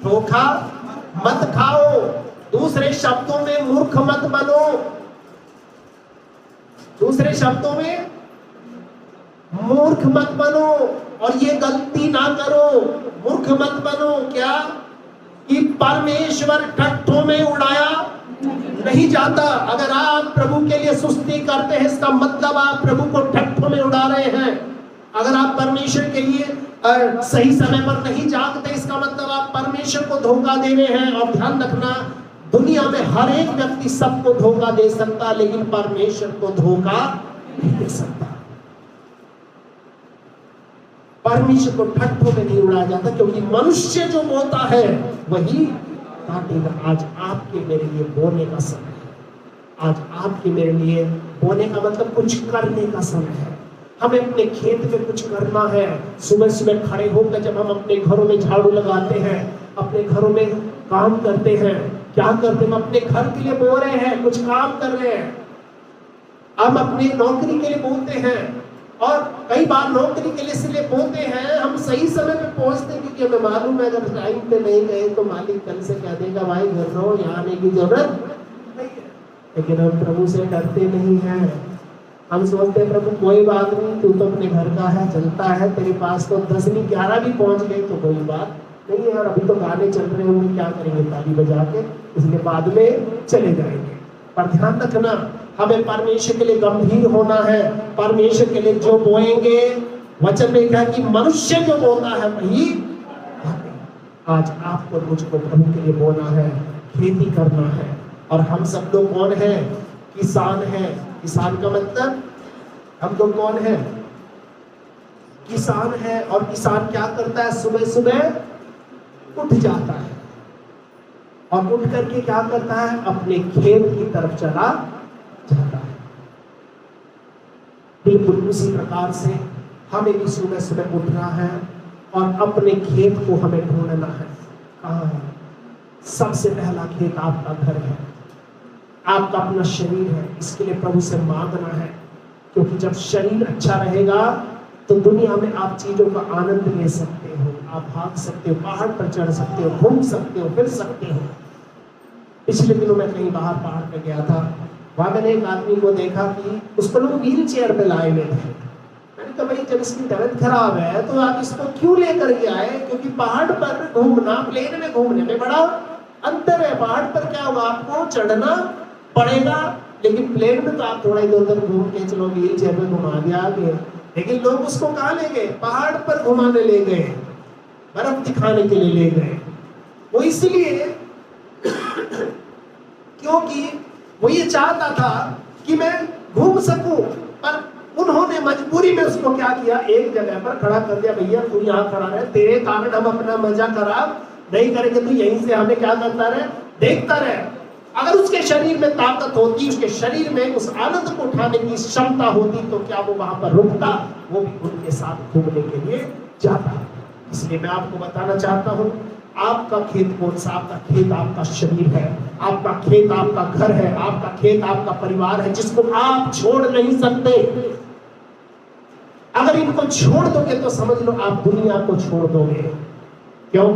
धोखा मत खाओ। दूसरे शब्दों में मूर्ख मत बनो, दूसरे शब्दों में मूर्ख मत बनो। और ये गलती ना करो, मूर्ख मत बनो क्या? कि परमेश्वर ठट्ठों में उड़ाया नहीं जाता। अगर आप प्रभु के लिए सुस्ती करते हैं इसका मतलब आप प्रभु को ठट्ठों में उड़ा रहे हैं। अगर आप परमेश्वर के लिए सही समय पर नहीं जागते इसका मतलब आप परमेश्वर को धोखा दे रहे हैं। और ध्यान रखना, दुनिया में हर एक व्यक्ति सबको धोखा दे सकता लेकिन परमेश्वर को धोखा नहीं दे सकता। परमेश्वर को ठट्ठों में नहीं उड़ाया जाता, क्योंकि मनुष्य जो बोता है वही काटेगा। आज आपके मेरे लिए बोने का समय है। आज आपके मेरे लिए बोने का मतलब कुछ करने का समय है। हमें अपने खेत में कुछ करना है। सुबह सुबह खड़े होकर जब हम अपने घरों में झाड़ू लगाते हैं, अपने घरों में काम करते हैं, क्या करते हैं? हम अपने घर के लिए बो रहे हैं, कुछ काम कर रहे हैं। हम अपनी नौकरी के लिए बोलते हैं, और कई बार नौकरी के लिए इसलिए बोलते हैं हम सही समय पे पहुंचते हैं, क्योंकि हमें मालूम है अगर टाइम पे नहीं गए तो मालिक कल से कह देगा भाई घर रहो, यहाँ आने की जरूरत नहीं है। लेकिन हम प्रभु से डरते नहीं हैं। हम सोचते हैं प्रभु कोई बात नहीं, तू तो अपने घर का है, चलता है, तेरे पास तो 10 नहीं 11 भी पहुंच गए तो कोई बात नहीं है। और अभी तो गाने चल रहे होंगे, क्या करेंगे ताली बजा के, इसलिए बाद में चले जाएंगे। पर ध्यान रखना, हमें परमेश्वर के लिए गंभीर होना है। परमेश्वर के लिए जो बोएंगे, वचन में कहा कि मनुष्य जो बोता है वही आज आपको मुझको प्रभु के लिए बोना है, खेती करना है। और हम सब लोग कौन है? किसान है। किसान का मतलब हम लोग कौन है? किसान है। और किसान क्या करता है? सुबह सुबह उठ जाता है और उठ करके क्या करता है? अपने खेत की तरफ चला जाता है। बिल्कुल उसी प्रकार से हमें भी सुबह सुबह उठना है और अपने खेत को हमें ढूंढना है। कहाँ है? सबसे पहला खेत आपका घर है, आपका अपना शरीर है। इसके लिए प्रभु से मांगना है, क्योंकि जब शरीर अच्छा रहेगा तो दुनिया में आप चीजों का आनंद ले सकते हो, आप भाग सकते हो, पहाड़ पर चढ़ सकते हो, घूम सकते हो, फिर सकते हो। पिछले दिनों मैं कहीं बाहर पहाड़ पर गया था, वहां मैंने एक आदमी को देखा कि उसको लोग व्हील चेयर पे लाए हुए थे। मैंने कहा भाई जब इसकी तबीयत खराब है तो आप इसको क्यों लेकर के आए? क्योंकि पहाड़ पर घूमना प्लेन में घूमने में बड़ा अंतर है। पहाड़ पर क्या होगा, आपको चढ़ना पड़ेगा, लेकिन प्लेन में तो आप थोड़ा इधर उधर घूम के चलो, व्हील चेयर पे घुमा दिया आगे। लेकिन लोग उसको कहाँ ले गए? पहाड़ पर घुमाने ले गए, बर्फ दिखाने के लिए ले गए। वो इसलिए क्योंकि वो ये चाहता था कि मैं घूम सकूं, पर उन्होंने मजबूरी में उसको क्या किया? एक जगह पर खड़ा कर दिया, भैया तू यहाँ खड़ा रहे, तेरे कारण हम अपना मजा खराब नहीं करेंगे, तू यहीं से हमें क्या करता रहे, देखता रहे। अगर उसके शरीर में ताकत होती, उसके शरीर में उस आनंद को उठाने की क्षमता होती, तो क्या वो वहां पर रुकता? वो भी उनके साथ घूमने के लिए जाता। इसलिए मैं आपको बताना चाहता हूँ, आपका खेत कौन सा? आपका खेत आपका शरीर है, आपका खेत आपका घर है, आपका खेत आपका परिवार है, जिसको आप छोड़ नहीं सकते। अगर इनको छोड़ दोगे तो समझ लो आप दुनिया को छोड़ दोगे। क्यों?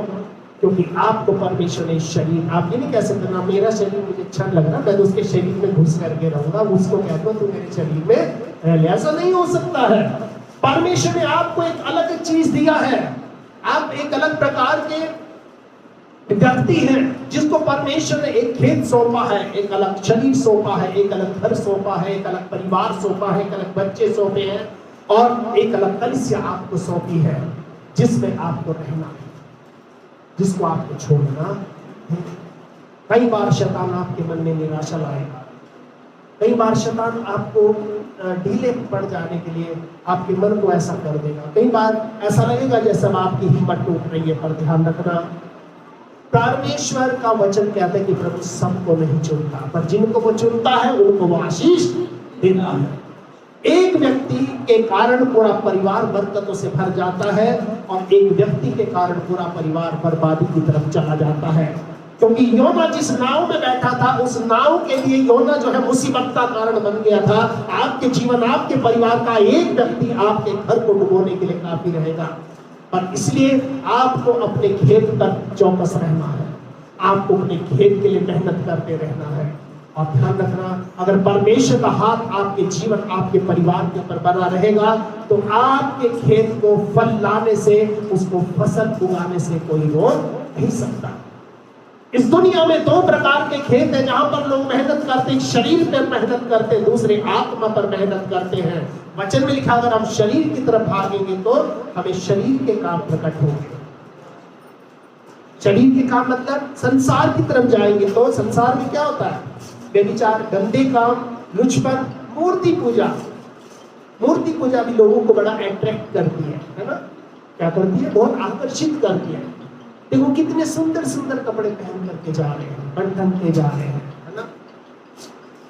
क्योंकि आपको परमेश्वर ने शरीर, आप ये नहीं कह सकते ना मेरा शरीर मुझे अच्छा लग रहा, मैं तो उसके शरीर में घुस करके रहूंगा, उसको कहता हूं तू मेरे शरीर में रह ले। ऐसा नहीं हो सकता है। परमेश्वर ने आपको एक अलग चीज दिया है, आप एक अलग प्रकार के व्यक्ति हैं, जिसको परमेश्वर ने एक खेत सौंपा है, एक अलग शरीर सौंपा है, एक अलग घर सौंपा है, एक अलग परिवार सौंपा है, एक अलग बच्चे सौंपे हैं, और एक अलग कलीसिया आपको सौंपी है, जिसमें आपको रहना है, जिसको आपको छोड़ना है। कई बार शैतान आपके मन में निराशा लाएगा, कई बार शैतान आपको ढीले पड़ जाने के लिए आपके मन को ऐसा कर देगा। कई बार ऐसा लगेगा जैसे आपकी हिम्मत टूट रही है। पर ध्यान रखना, परमेश्वर का वचन कहता है कि प्रभु सबको नहीं चुनता, पर जिनको वो चुनता है उनको वो आशीष देता है। एक व्यक्ति के कारण पूरा परिवार बरकतों से भर जाता है, और एक व्यक्ति के कारण पूरा परिवार बर्बादी की तरफ चला जाता है। क्योंकि योना जिस नाव में बैठा था, उस नाव के लिए योना जो है मुसीबत का कारण बन गया था। आपके जीवन, आपके परिवार का एक व्यक्ति आपके घर को डुबोने के लिए काफी रहेगा। पर इसलिए आपको अपने खेत पर चौकस रहना है, आपको अपने खेत के लिए मेहनत करते रहना है। और ध्यान रखना, अगर परमेश्वर का हाथ आपके जीवन, आपके परिवार के ऊपर बना रहेगा, तो आपके खेत को फल लाने से, उसको फसल उगाने से कोई रोक नहीं सकता। इस दुनिया में दो प्रकार के खेत हैं जहां पर लोग मेहनत करते हैं, शरीर पर मेहनत करते हैं, दूसरे आत्मा पर मेहनत करते हैं। वचन में लिखा अगर हम शरीर की तरफ भागेंगे तो हमें शरीर के काम प्रकट होंगे। शरीर के काम मतलब संसार की तरफ जाएंगे तो संसार में क्या होता है? व्यभिचार, गंदे काम, लुचपन, मूर्ति पूजा। मूर्ति पूजा भी लोगों को बड़ा अट्रैक्ट करती है ना? क्या करती है? बहुत आकर्षित करती है। देखो कितने सुंदर सुंदर कपड़े पहन करके जा रहे हैं, बन ठन के जा रहे हैं, है ना?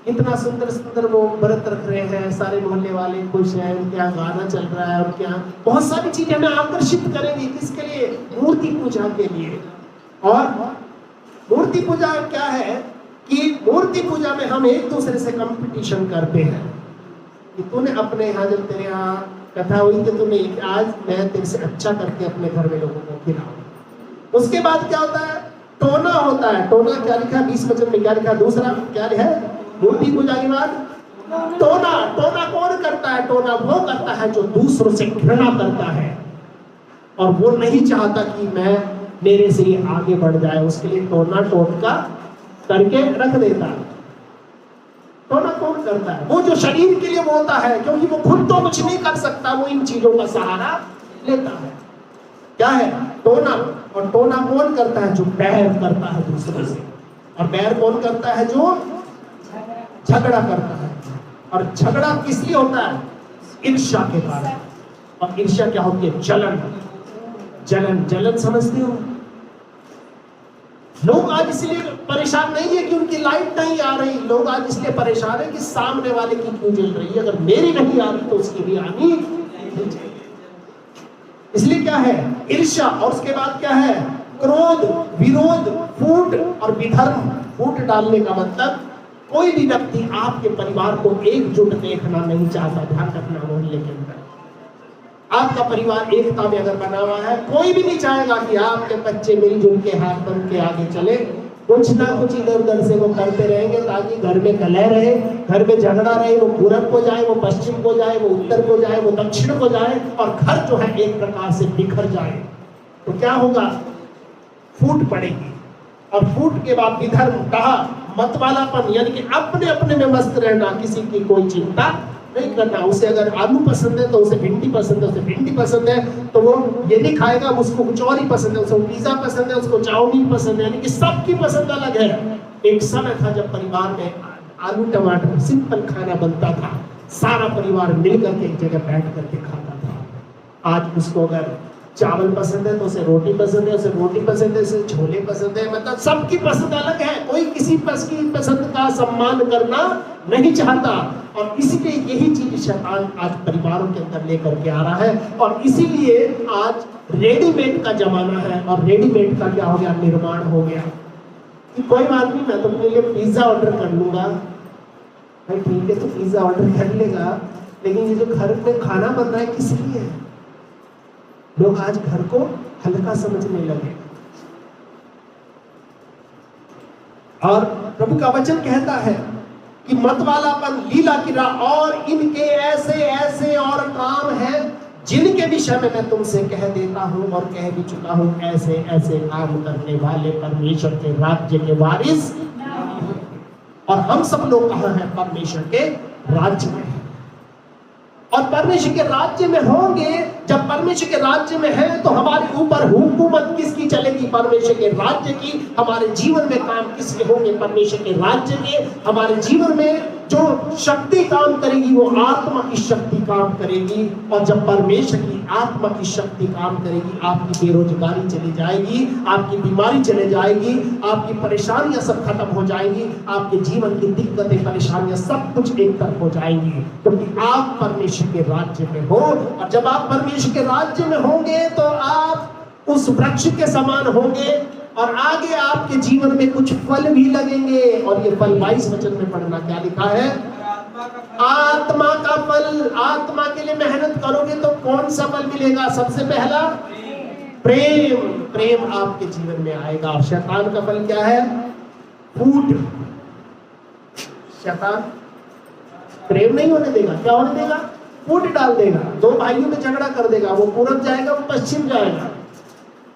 इतना सुंदर सुंदर वो व्रत रख रहे हैं, सारे मोहल्ले वाले खुश हैं, उनके यहाँ गाना चल रहा है, उनके यहाँ बहुत सारी चीजें हमें आकर्षित करेंगी। किसके लिए? मूर्ति पूजा के लिए। और मूर्ति पूजा क्या है कि मूर्ति पूजा में हम एक दूसरे से कंपटीशन करते हैं कि तूने अपने यहाँ, जब तेरे यहाँ कथा हुई कि तूने आज मैं तेरे से अच्छा करके अपने घर में लोगों को खिलाऊं। उसके बाद क्या होता है? टोना होता है। टोना क्या लिखा? 20 वचन में क्या लिखा? दूसरा क्या है? मूर्ति पूजा के बाद टोना। टोना कौन करता है? टोना वो करता है जो दूसरों से घृणा करता है और वो नहीं चाहता कि मैं मेरे से ये आगे बढ़ जाए, उसके लिए टोना टोटका करके रख देता है। टोना कौन करता है? वो जो शरीर के लिए बोलता है, क्योंकि वो खुद तो कुछ नहीं कर सकता, वो इन चीजों का सहारा लेता है। क्या है? टोना। और टोना कौन करता है? जो बैर करता है दूसरों से। और बैर कौन करता है? जो झगड़ा करता है। और झगड़ा किस लिए होता है? ईर्ष्या के कारण। और ईर्ष्या क्या होती है? जलन। जलन, जलन समझते हो? लोग आज इसलिए परेशान नहीं है कि उनकी लाइट नहीं आ रही, लोग आज इसलिए परेशान है कि सामने वाले की क्यों जल रही है, अगर मेरी नहीं आ रही तो उसकी भी आनी चाहिए। इसलिए क्या है? ईर्ष्या। और उसके बाद क्या है? क्रोध, विरोध, फूट और विधर्म। फूट डालने का मतलब कोई भी व्यक्ति आपके परिवार को एकजुट देखना नहीं चाहता। ध्यान रखना, मोहल्ले के अंदर आपका परिवार एकता में अगर बना हुआ है, कोई भी नहीं चाहेगा कि आपके बच्चे मिलजुल के हाथ बन के आगे चले। कुछ ना कुछ इधर उधर से वो करते रहेंगे ताकि घर में कलह रहे, घर में झगड़ा रहे। वो पूरब को जाए, वो पश्चिम को जाए, वो उत्तर को जाए, वो दक्षिण को जाए, और घर जो है एक प्रकार से बिखर जाए। तो क्या होगा? फूट पड़ेगी। और फूट के बाद विधर्म, कहा मतवालापन, यानी कि अपने अपने में मस्त रहना, किसी की कोई चिंता नहीं करना। उसे अगर आलू पसंद है तो उसे भिंडी पसंद है, उसे भिंडी पसंद है तो वो ये नहीं खाएगा, उसको कुछ और ही पसंद है, उसको पिज्जा पसंद है, उसको चाउमीन पसंद है, यानी कि सबकी पसंद अलग है। एक समय था जब परिवार में आलू टमाटर सिंपल खाना बनता था, सारा परिवार मिलकर के एक जगह बैठ करके खाता था। आज उसको अगर चावल पसंद है तो उसे रोटी पसंद है, उसे रोटी पसंद है, उसे छोले पसंद है, मतलब सबकी पसंद अलग है। कोई किसी की पसंद का सम्मान करना नहीं चाहता। और इसीलिए यही चीज शैतान आज परिवारों के अंदर लेकर के आ रहा है। और इसीलिए आज रेडीमेड का जमाना है। और रेडीमेड का क्या हो गया? निर्माण हो गया कि कोई बात नहीं, मैं तो अपने लिए पिज्जा ऑर्डर कर लूंगा। भाई ठीक है, तो पिज्जा ऑर्डर कर लेगा, लेकिन ये जो घर में खाना बन रहा है किस लिए है? लोग आज घर को हल्का समझने लगे। और प्रभु का वचन कहता है कि मतवालापन, लीला की राह और इनके ऐसे ऐसे और काम हैं जिनके विषय में मैं तुमसे कह देता हूं और कह भी चुका हूं। ऐसे ऐसे काम करने वाले परमेश्वर के राज्य के वारिस। और हम सब लोग कहां हैं? परमेश्वर के राज्य में। और परमेश्वर के राज्य में होंगे। जब परमेश्वर के राज्य में है तो हमारे ऊपर हुकूमत किसकी चलेगी? परमेश्वर के राज्य की। हमारे जीवन में काम किसके होंगे? परमेश्वर के राज्य के। हमारे जीवन में जो शक्ति काम करेगी वो आत्मा की शक्ति काम करेगी। और जब परमेश्वर की आत्मा की शक्ति काम करेगी, आपकी बेरोजगारी चली जाएगी, आपकी बीमारी चले जाएगी, आपकी परेशानियां सब खत्म हो जाएंगी, आपके जीवन की दिक्कतें परेशानियां सब कुछ एक तरफ हो जाएंगी, क्योंकि आप परमेश्वर के राज्य में हो। और जब आप परमेश्वर के राज्य में होंगे तो आप उस वृक्ष के समान होंगे और आगे आपके जीवन में कुछ फल भी लगेंगे। और ये फल 22 वचन में पढ़ना, क्या लिखा है? आत्मा का फल। आत्मा के लिए मेहनत करोगे तो कौन सा फल मिलेगा? सबसे पहला प्रेम। प्रेम आपके जीवन में आएगा। और शैतान का फल क्या है? फूट। शैतान प्रेम नहीं होने देगा। क्या होने देगा? फूट डाल देगा। दो भाइयों में झगड़ा कर देगा, वो पूरब जाएगा, वो पश्चिम जाएगा।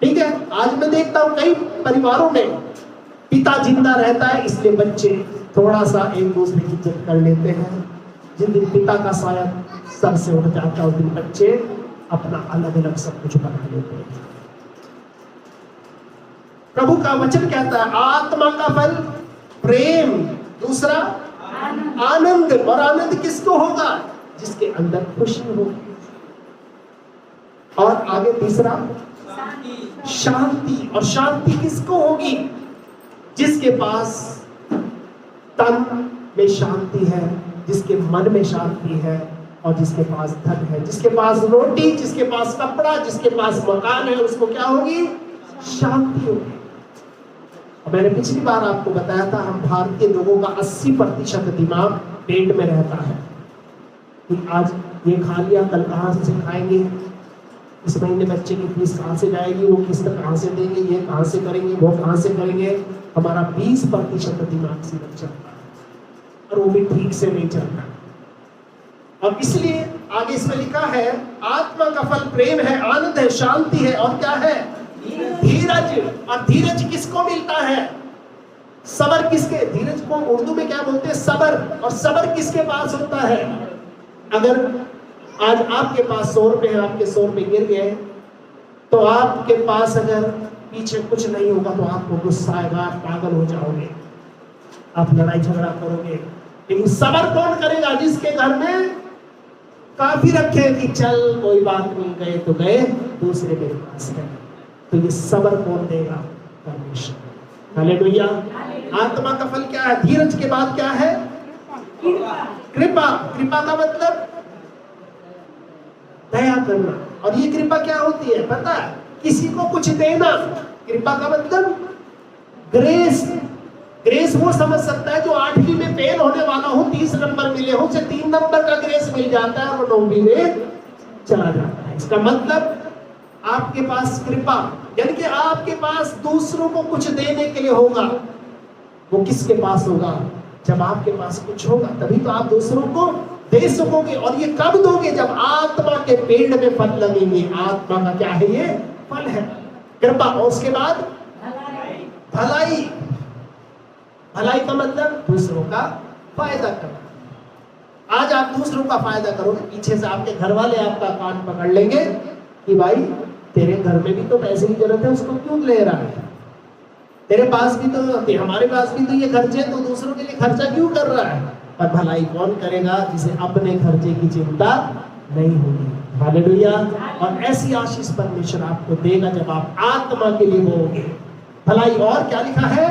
ठीक है, आज मैं देखता हूं कई परिवारों में पिता जिंदा रहता है, इसलिए बच्चे थोड़ा सा एक दूसरे की इज्जत कर लेते हैं। जिन दिन पिता का साया सर से उठ जाता है उस दिन बच्चे अपना अलग अलग सब कुछ बना लेते हैं। प्रभु का वचन कहता है आत्मा का फल प्रेम, दूसरा आनंद। और आनंद किसको होगा? जिसके अंदर खुशी होगी। और आगे तीसरा शांति। और शांति किसको होगी? जिसके पास तन, में शांति है, जिसके मन में शांति है और जिसके पास धन है, जिसके पास रोटी, जिसके पास कपड़ा, जिसके पास मकान है, उसको क्या होगी? शांति होगी। मैंने पिछली बार आपको बताया था, हम भारतीय लोगों का 80% दिमाग पेट में रहता है कि आज ये खा लिया, कल कहाँ से खाएंगे, इस महीने बच्चे की फीस कहाँ से जाएगी, वो किस्त कहाँ से देंगे, ये कहाँ से करेंगे, वो कहाँ से करेंगे। हमारा 20% दिमाग सिर्फ चलता है और वो भी ठीक से नहीं चलता। और इसलिए आगे इसमें लिखा है, आत्मा का फल प्रेम है, आनंद है, शांति है और क्या है? धीरज। और धीरज किसको मिलता है? सबर किसके? धीरज को उर्दू में क्या बोलते हैं? सबर। और सबर किसके पास होता है? अगर आज आपके पास 100 रुपए है, आपके 100 रुपए गिर गए, तो आपके पास अगर पीछे कुछ नहीं होगा तो आपको गुस्सा आएगा, आप पागल हो जाओगे, आप लड़ाई झगड़ा करोगे। लेकिन सबर कौन करेगा? जिसके घर में काफी रखे कि चल कोई बात नहीं, गए तो गए, दूसरे मेरे पास है। तो ये सबर कौन देगा? परमेश्वर। हालेलुया। आत्मा का फल क्या है? धीरज के बाद क्या है? कृपा। कृपा का मतलब दया करना। और ये कृपा क्या होती है पता है? किसी को कुछ देना। कृपा का मतलब ग्रेस। ग्रेस वो समझ सकता है जो 8वीं में फेल होने वाला हो, 30 नंबर मिले हो, उसे 3 नंबर का ग्रेस मिल जाता है और वो 9वीं में चला जाता है। इसका मतलब आपके पास कृपा, यानी कि आपके पास दूसरों को कुछ देने के लिए होगा। वो किसके पास होगा? जब आपके पास कुछ होगा तभी तो आप दूसरों को दे सकोगे। और ये कब दोगे? जब आत्मा के पेड़ में फल लगेंगे। आत्मा का क्या है? ये फल है कृपा। और उसके बाद भलाई। भलाई का मतलब दूसरों का फायदा करना। आज आप दूसरों का फायदा करोगे, पीछे से आपके घर वाले आपका कान पकड़ लेंगे कि भाई तेरे घर में भी तो पैसे की जरूरत है, उसको क्यों ले रहा है? तेरे पास भी तो, हमारे पास भी तो ये खर्चे, तो दूसरों के लिए खर्चा क्यों कर रहा है? पर भलाई कौन करेगा? जिसे अपने खर्चे की चिंता नहीं होगी। हालेलुया। और ऐसी आशीष परमेश्वर आपको देगा जब आप आत्मा के लिए बोओगे। भलाई। और क्या लिखा है?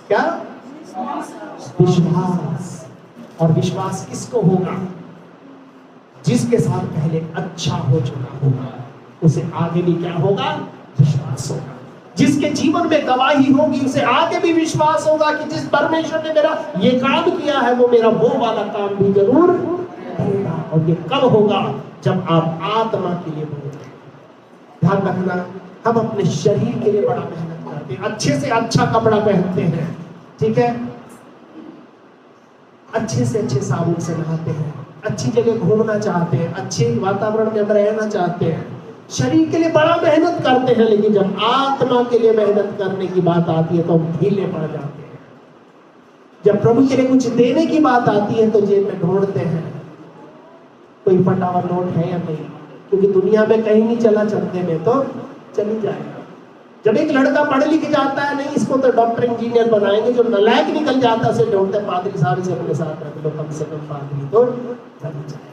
क्या? विश्वास। और विश्वास किसको होगा? जिसके साथ पहले अच्छा हो चुका होगा, उसे आगे भी क्या होगा? विश्वास होगा। जिसके जीवन में गवाही होगी, उसे आगे भी विश्वास होगा कि जिस परमेश्वर ने मेरा ये काम किया है, वो मेरा वो वाला काम भी जरूर करेगा। और ये कब होगा? जब आप आत्मा के लिए बोलोगे। ध्यान रखना, हम अपने शरीर के लिए बड़ा मेहनत करते हैं, अच्छे से अच्छा कपड़ा पहनते हैं, ठीक है, अच्छे से अच्छे साबुन से नहाते हैं, अच्छी जगह घूमना चाहते हैं, अच्छे वातावरण में रहना चाहते हैं, शरीर के लिए बड़ा मेहनत करते हैं। लेकिन जब आत्मा के लिए मेहनत करने की बात आती है तो हम ढीले पड़ जाते हैं। जब प्रभु के लिए कुछ देने की बात आती है तो जेब में ढूंढते हैं कोई फटा हुआ नोट है या नहीं, क्योंकि दुनिया में कहीं नहीं चला, चलते में तो चली जाएगा। जब एक लड़का पढ़ लिख जाता है, नहीं इसको तो डॉक्टर इंजीनियर बनाएंगे, जो नालायक निकल जाता है उसे ढूंढते, पादरी साहब से अपने साथ रख लो, कम से कम पादरी तो चली जाए।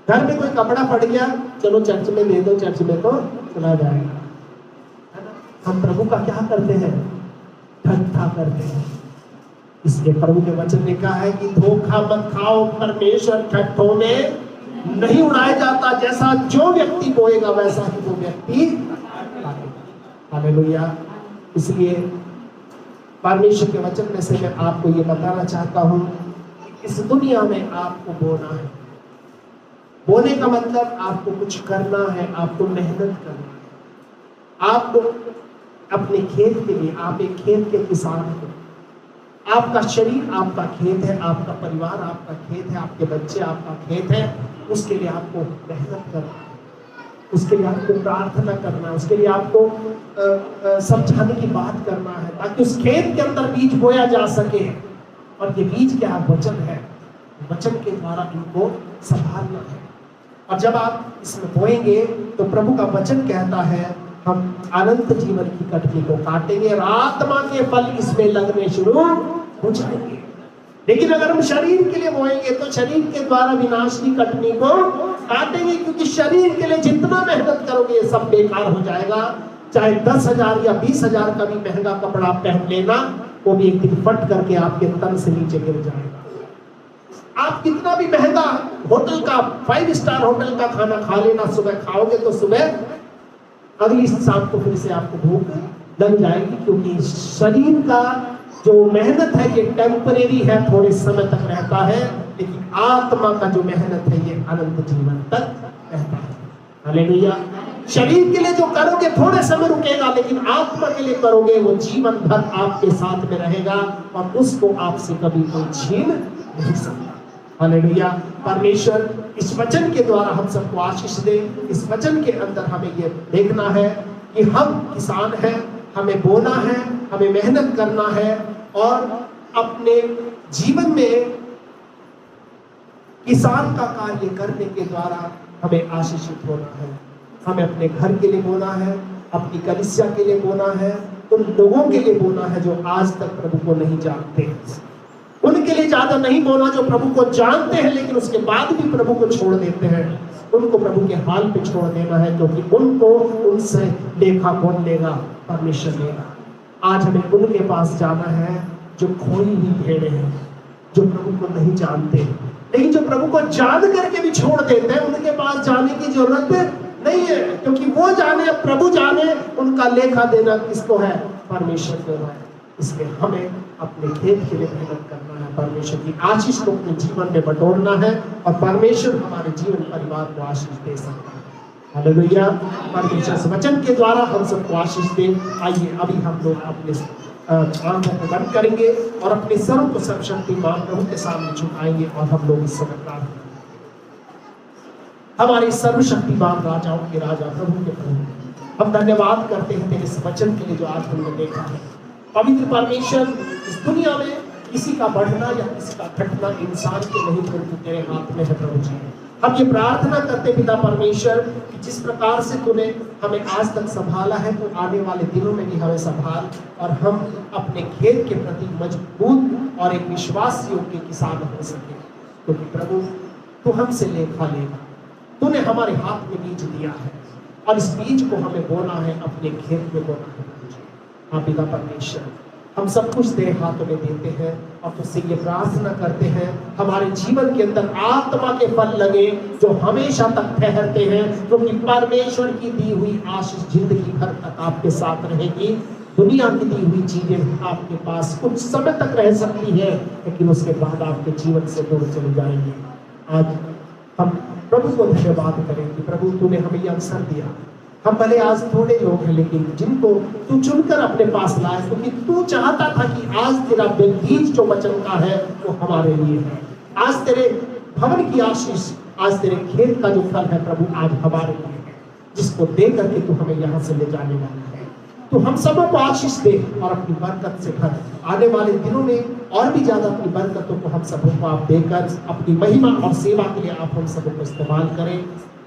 घर में कोई कपड़ा फट गया, चलो चर्च में दे दो, चर्च में तो चला जाएगा, है ना। हम प्रभु का क्या करते हैं? ठट्ठा करते हैं। इसलिए प्रभु के वचन में कहा है कि धोखा मत खाओ, परमेश्वर ठट्ठों में नहीं उड़ाया जाता। जैसा जो व्यक्ति बोएगा वैसा ही वो व्यक्ति पाएगा। हालेलुया। इसलिए परमेश्वर के वचन में से मैं आपको ये बताना चाहता हूं कि इस दुनिया में आपको बोना है। बोने का मतलब आपको कुछ करना है, आपको मेहनत करना है। आपको अपने खेत के लिए, आप एक खेत के किसान हो, आपका शरीर आपका खेत है, आपका परिवार आपका खेत है, आपके बच्चे आपका खेत है। उसके लिए आपको मेहनत करना है, उसके लिए आपको प्रार्थना करना है, उसके लिए आपको समझाने की बात करना है, ताकि उस खेत के अंदर बीज बोया जा सके। और ये बीज क्या? वचन है। वचन के द्वारा इनको संभालना है। और जब आप इसमें बोएंगे तो प्रभु का वचन कहता है हम अनंत जीवन की कटनी को काटेंगे और आत्मा के फल इसमें लगने शुरू हो जाएंगे। लेकिन अगर हम शरीर के लिए बोएंगे तो शरीर के द्वारा विनाश की कटनी को काटेंगे, क्योंकि शरीर के लिए जितना मेहनत करोगे ये सब बेकार हो जाएगा। चाहे 10,000 या 20,000 का भी महंगा कपड़ा पहन लेना, वो भी एक दिन फट करके आपके तन से नीचे गिर जाएगा। आप कितना भी महंगा होटल का 5 स्टार होटल का खाना खा लेना, सुबह खाओगे तो सुबह अगली शाम को फिर से आपको भूख लग जाएगी, क्योंकि शरीर का जो मेहनत है ये टेम्परेरी है, थोड़े समय तक रहता है, लेकिन आत्मा का जो मेहनत है ये अनंत जीवन तक रहता है। हालेलुया। शरीर के लिए जो करोगे थोड़े समय रुकेगा, लेकिन आत्मा के लिए करोगे वो जीवन भर आपके साथ में रहेगा और उसको आपसे कभी कोई छीन नहीं सकता। हालेलुया। परमेश्वर इस वचन के द्वारा हम सबको आशीष दे। इस वचन के अंदर हमें ये देखना है कि हम किसान हैं, हमें बोना है, हमें मेहनत करना है और अपने जीवन में किसान का कार्य करने के द्वारा हमें आशीषित होना है। हमें अपने घर के लिए बोना है, अपनी कलीसिया के लिए बोना है, उन लोगों के लिए बोना है जो आज तक प्रभु को नहीं जानते, उनके लिए ज्यादा नहीं बोना जो प्रभु को जानते हैं लेकिन उसके बाद भी प्रभु को छोड़ देते हैं। उनको प्रभु के हाल पे छोड़ देना है, क्योंकि उनको उनसे लेखा कौन लेगा? परमेश्वर लेगा। आज हमें उनके पास जाना है जो खोई हुई भेड़ें हैं, जो प्रभु को नहीं जानते, लेकिन जो प्रभु को जान करके भी छोड़ देते हैं, उनके पास जाने की जरूरत नहीं है, क्योंकि वो जाने, प्रभु जाने, उनका लेखा देना किसको है? परमेश्वर को है। इसलिए हमें अपने खेत के लिए मेहनत करना है, परमेश्वर की आशीष को अपने जीवन में बटोरना है और परमेश्वर हमारे जीवन परिवार को आशीष दे सकता है। हालेलुया। परमेश्वर इस वचन के द्वारा हम सबको आशीष दे। आइए अभी हम लोग अपने आंखों को बंद करेंगे और अपने सरों को सर्वशक्तिमान प्रभु के सामने झुकाएंगे और हम लोग इस समय प्रार्थना करेंगे। हमारे सर्वशक्तिमान राजाओं के राजा, प्रभु के प्रभु, हम धन्यवाद करते हैं तेरे इस वचन के लिए जो आज हमने देखा है। पवित्र परमेश्वर, इस दुनिया में किसी का बढ़ना या किसी का घटना इंसान के नहीं, परंतु तेरे हाथ में है प्रभु जी। हम ये प्रार्थना करते पिता परमेश्वर कि जिस प्रकार से तूने हमें आज तक संभाला है, तो आने वाले दिनों में भी हमें संभाल और हम अपने खेत के प्रति मजबूत और एक विश्वास योग्य किसान हो सके, क्योंकि प्रभु तू हमसे लेखा लेगा। तूने हमारे हाथ में बीज दिया है और इस बीज को हमें बोना है, अपने खेत में बोना है। हाँ पिता परमेश्वर, हम सब कुछ तेरे हाथों में देते हैं और तुझसे ये प्रार्थना करते हैं हमारे जीवन के अंदर आत्मा के फल लगे जो हमेशा तक ठहरते हैं, क्योंकि परमेश्वर की दी हुई आशीष जिंदगी भर तक आपके साथ रहेगी। दुनिया की दी हुई चीजें आपके पास कुछ समय तक रह सकती है, लेकिन उसके बाद आपके जीवन से दूर चली जाएंगी। आज हम प्रभु को धन्यवाद करें कि प्रभु तूने हमें यह अवसर दिया। हम भले आज थोड़े लोग हैं, लेकिन जिनको तू चुनकर अपने पास लाए, क्योंकि तू चाहता था कि आज तेरा बीज जो वचन का है वो हमारे लिए है। आज तेरे भवन की आशीष, आज तेरे खेत का जो फल है प्रभु, आज हमारे लिए है, जिसको दे करके तू हमें यहाँ से ले जाने वाला है। तो हम सबों को आशीष दे और अपनी बरकत से भर। आने वाले दिनों में और भी ज्यादा अपनी बरकतों को हम सबों को आप देकर अपनी महिमा और सेवा के लिए आप हम सबों को इस्तेमाल करें।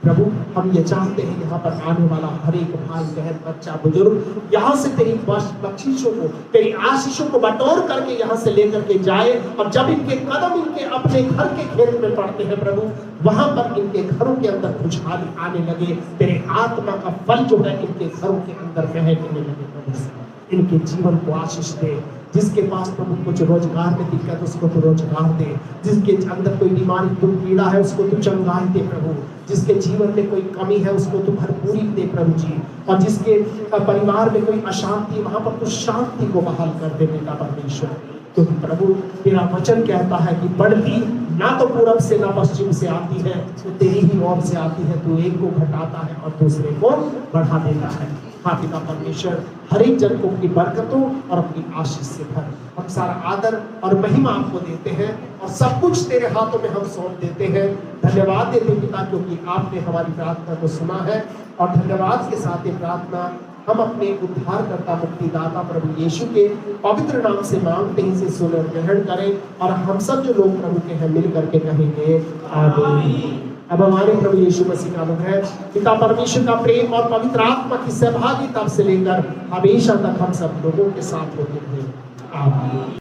प्रभु हम ये चाहते हैं यहाँ पर आने वाला हर एक भाई बहन बच्चा बुजुर्ग यहाँ से तेरी बख्शीशों को, तेरी आशीषों को बटोर करके यहाँ से लेकर के जाए, और जब इनके कदम इनके अपने घर के खेत में पड़ते हैं प्रभु, वहां पर इनके घरों के अंदर खुशहाली आने लगे। तेरे आत्मा का फल जो है इनके घरों के अंदर महकने लगे प्रभु। इनके जीवन को आशीष दे। जिसके पास प्रभु कुछ रोजगार में दिक्कत, उसको तो रोजगार दे। जिसके अंदर कोई बीमारी, कोई पीड़ा है, उसको तो चंगाई दे प्रभु। जिसके जीवन में कोई कमी है, उसको तो भरपूरी दे प्रभु जी। और जिसके परिवार में कोई अशांति, वहां पर कुछ शांति को बहाल कर दे पिता परमेश्वर। तो प्रभु तेरा वचन कहता है कि बढ़ती ना तो पूरब से ना पश्चिम से आती है, तो तेरी ही ओर से आती है। तू एक को घटाता है और दूसरे को बढ़ा देता है। हाँ पिता परमेश्वर, हर एक जन को अपनी बरकतों और अपनी आशीष से भर। हम सारा आदर और महिमा आपको देते हैं और सब कुछ तेरे हाथों में हम सौंप देते हैं। धन्यवाद देते पिता, क्योंकि आपने हमारी प्रार्थना को सुना है। और धन्यवाद के साथ ये प्रार्थना हम अपने उद्धारकर्ता मुक्तिदाता प्रभु यीशु के पवित्र नाम से मांगते हैं, इसे सुन और ग्रहण करें। और हम सब जो लोग प्रभु के हैं मिल करके कहेंगे आमीन। अब हमारे प्रभु यीशु मसीह का अनुग्रह, पिता परमेश्वर का प्रेम और पवित्र आत्मा की सहभागिता से लेकर हमेशा तक हम सब लोगों के साथ होते हैं। आमीन।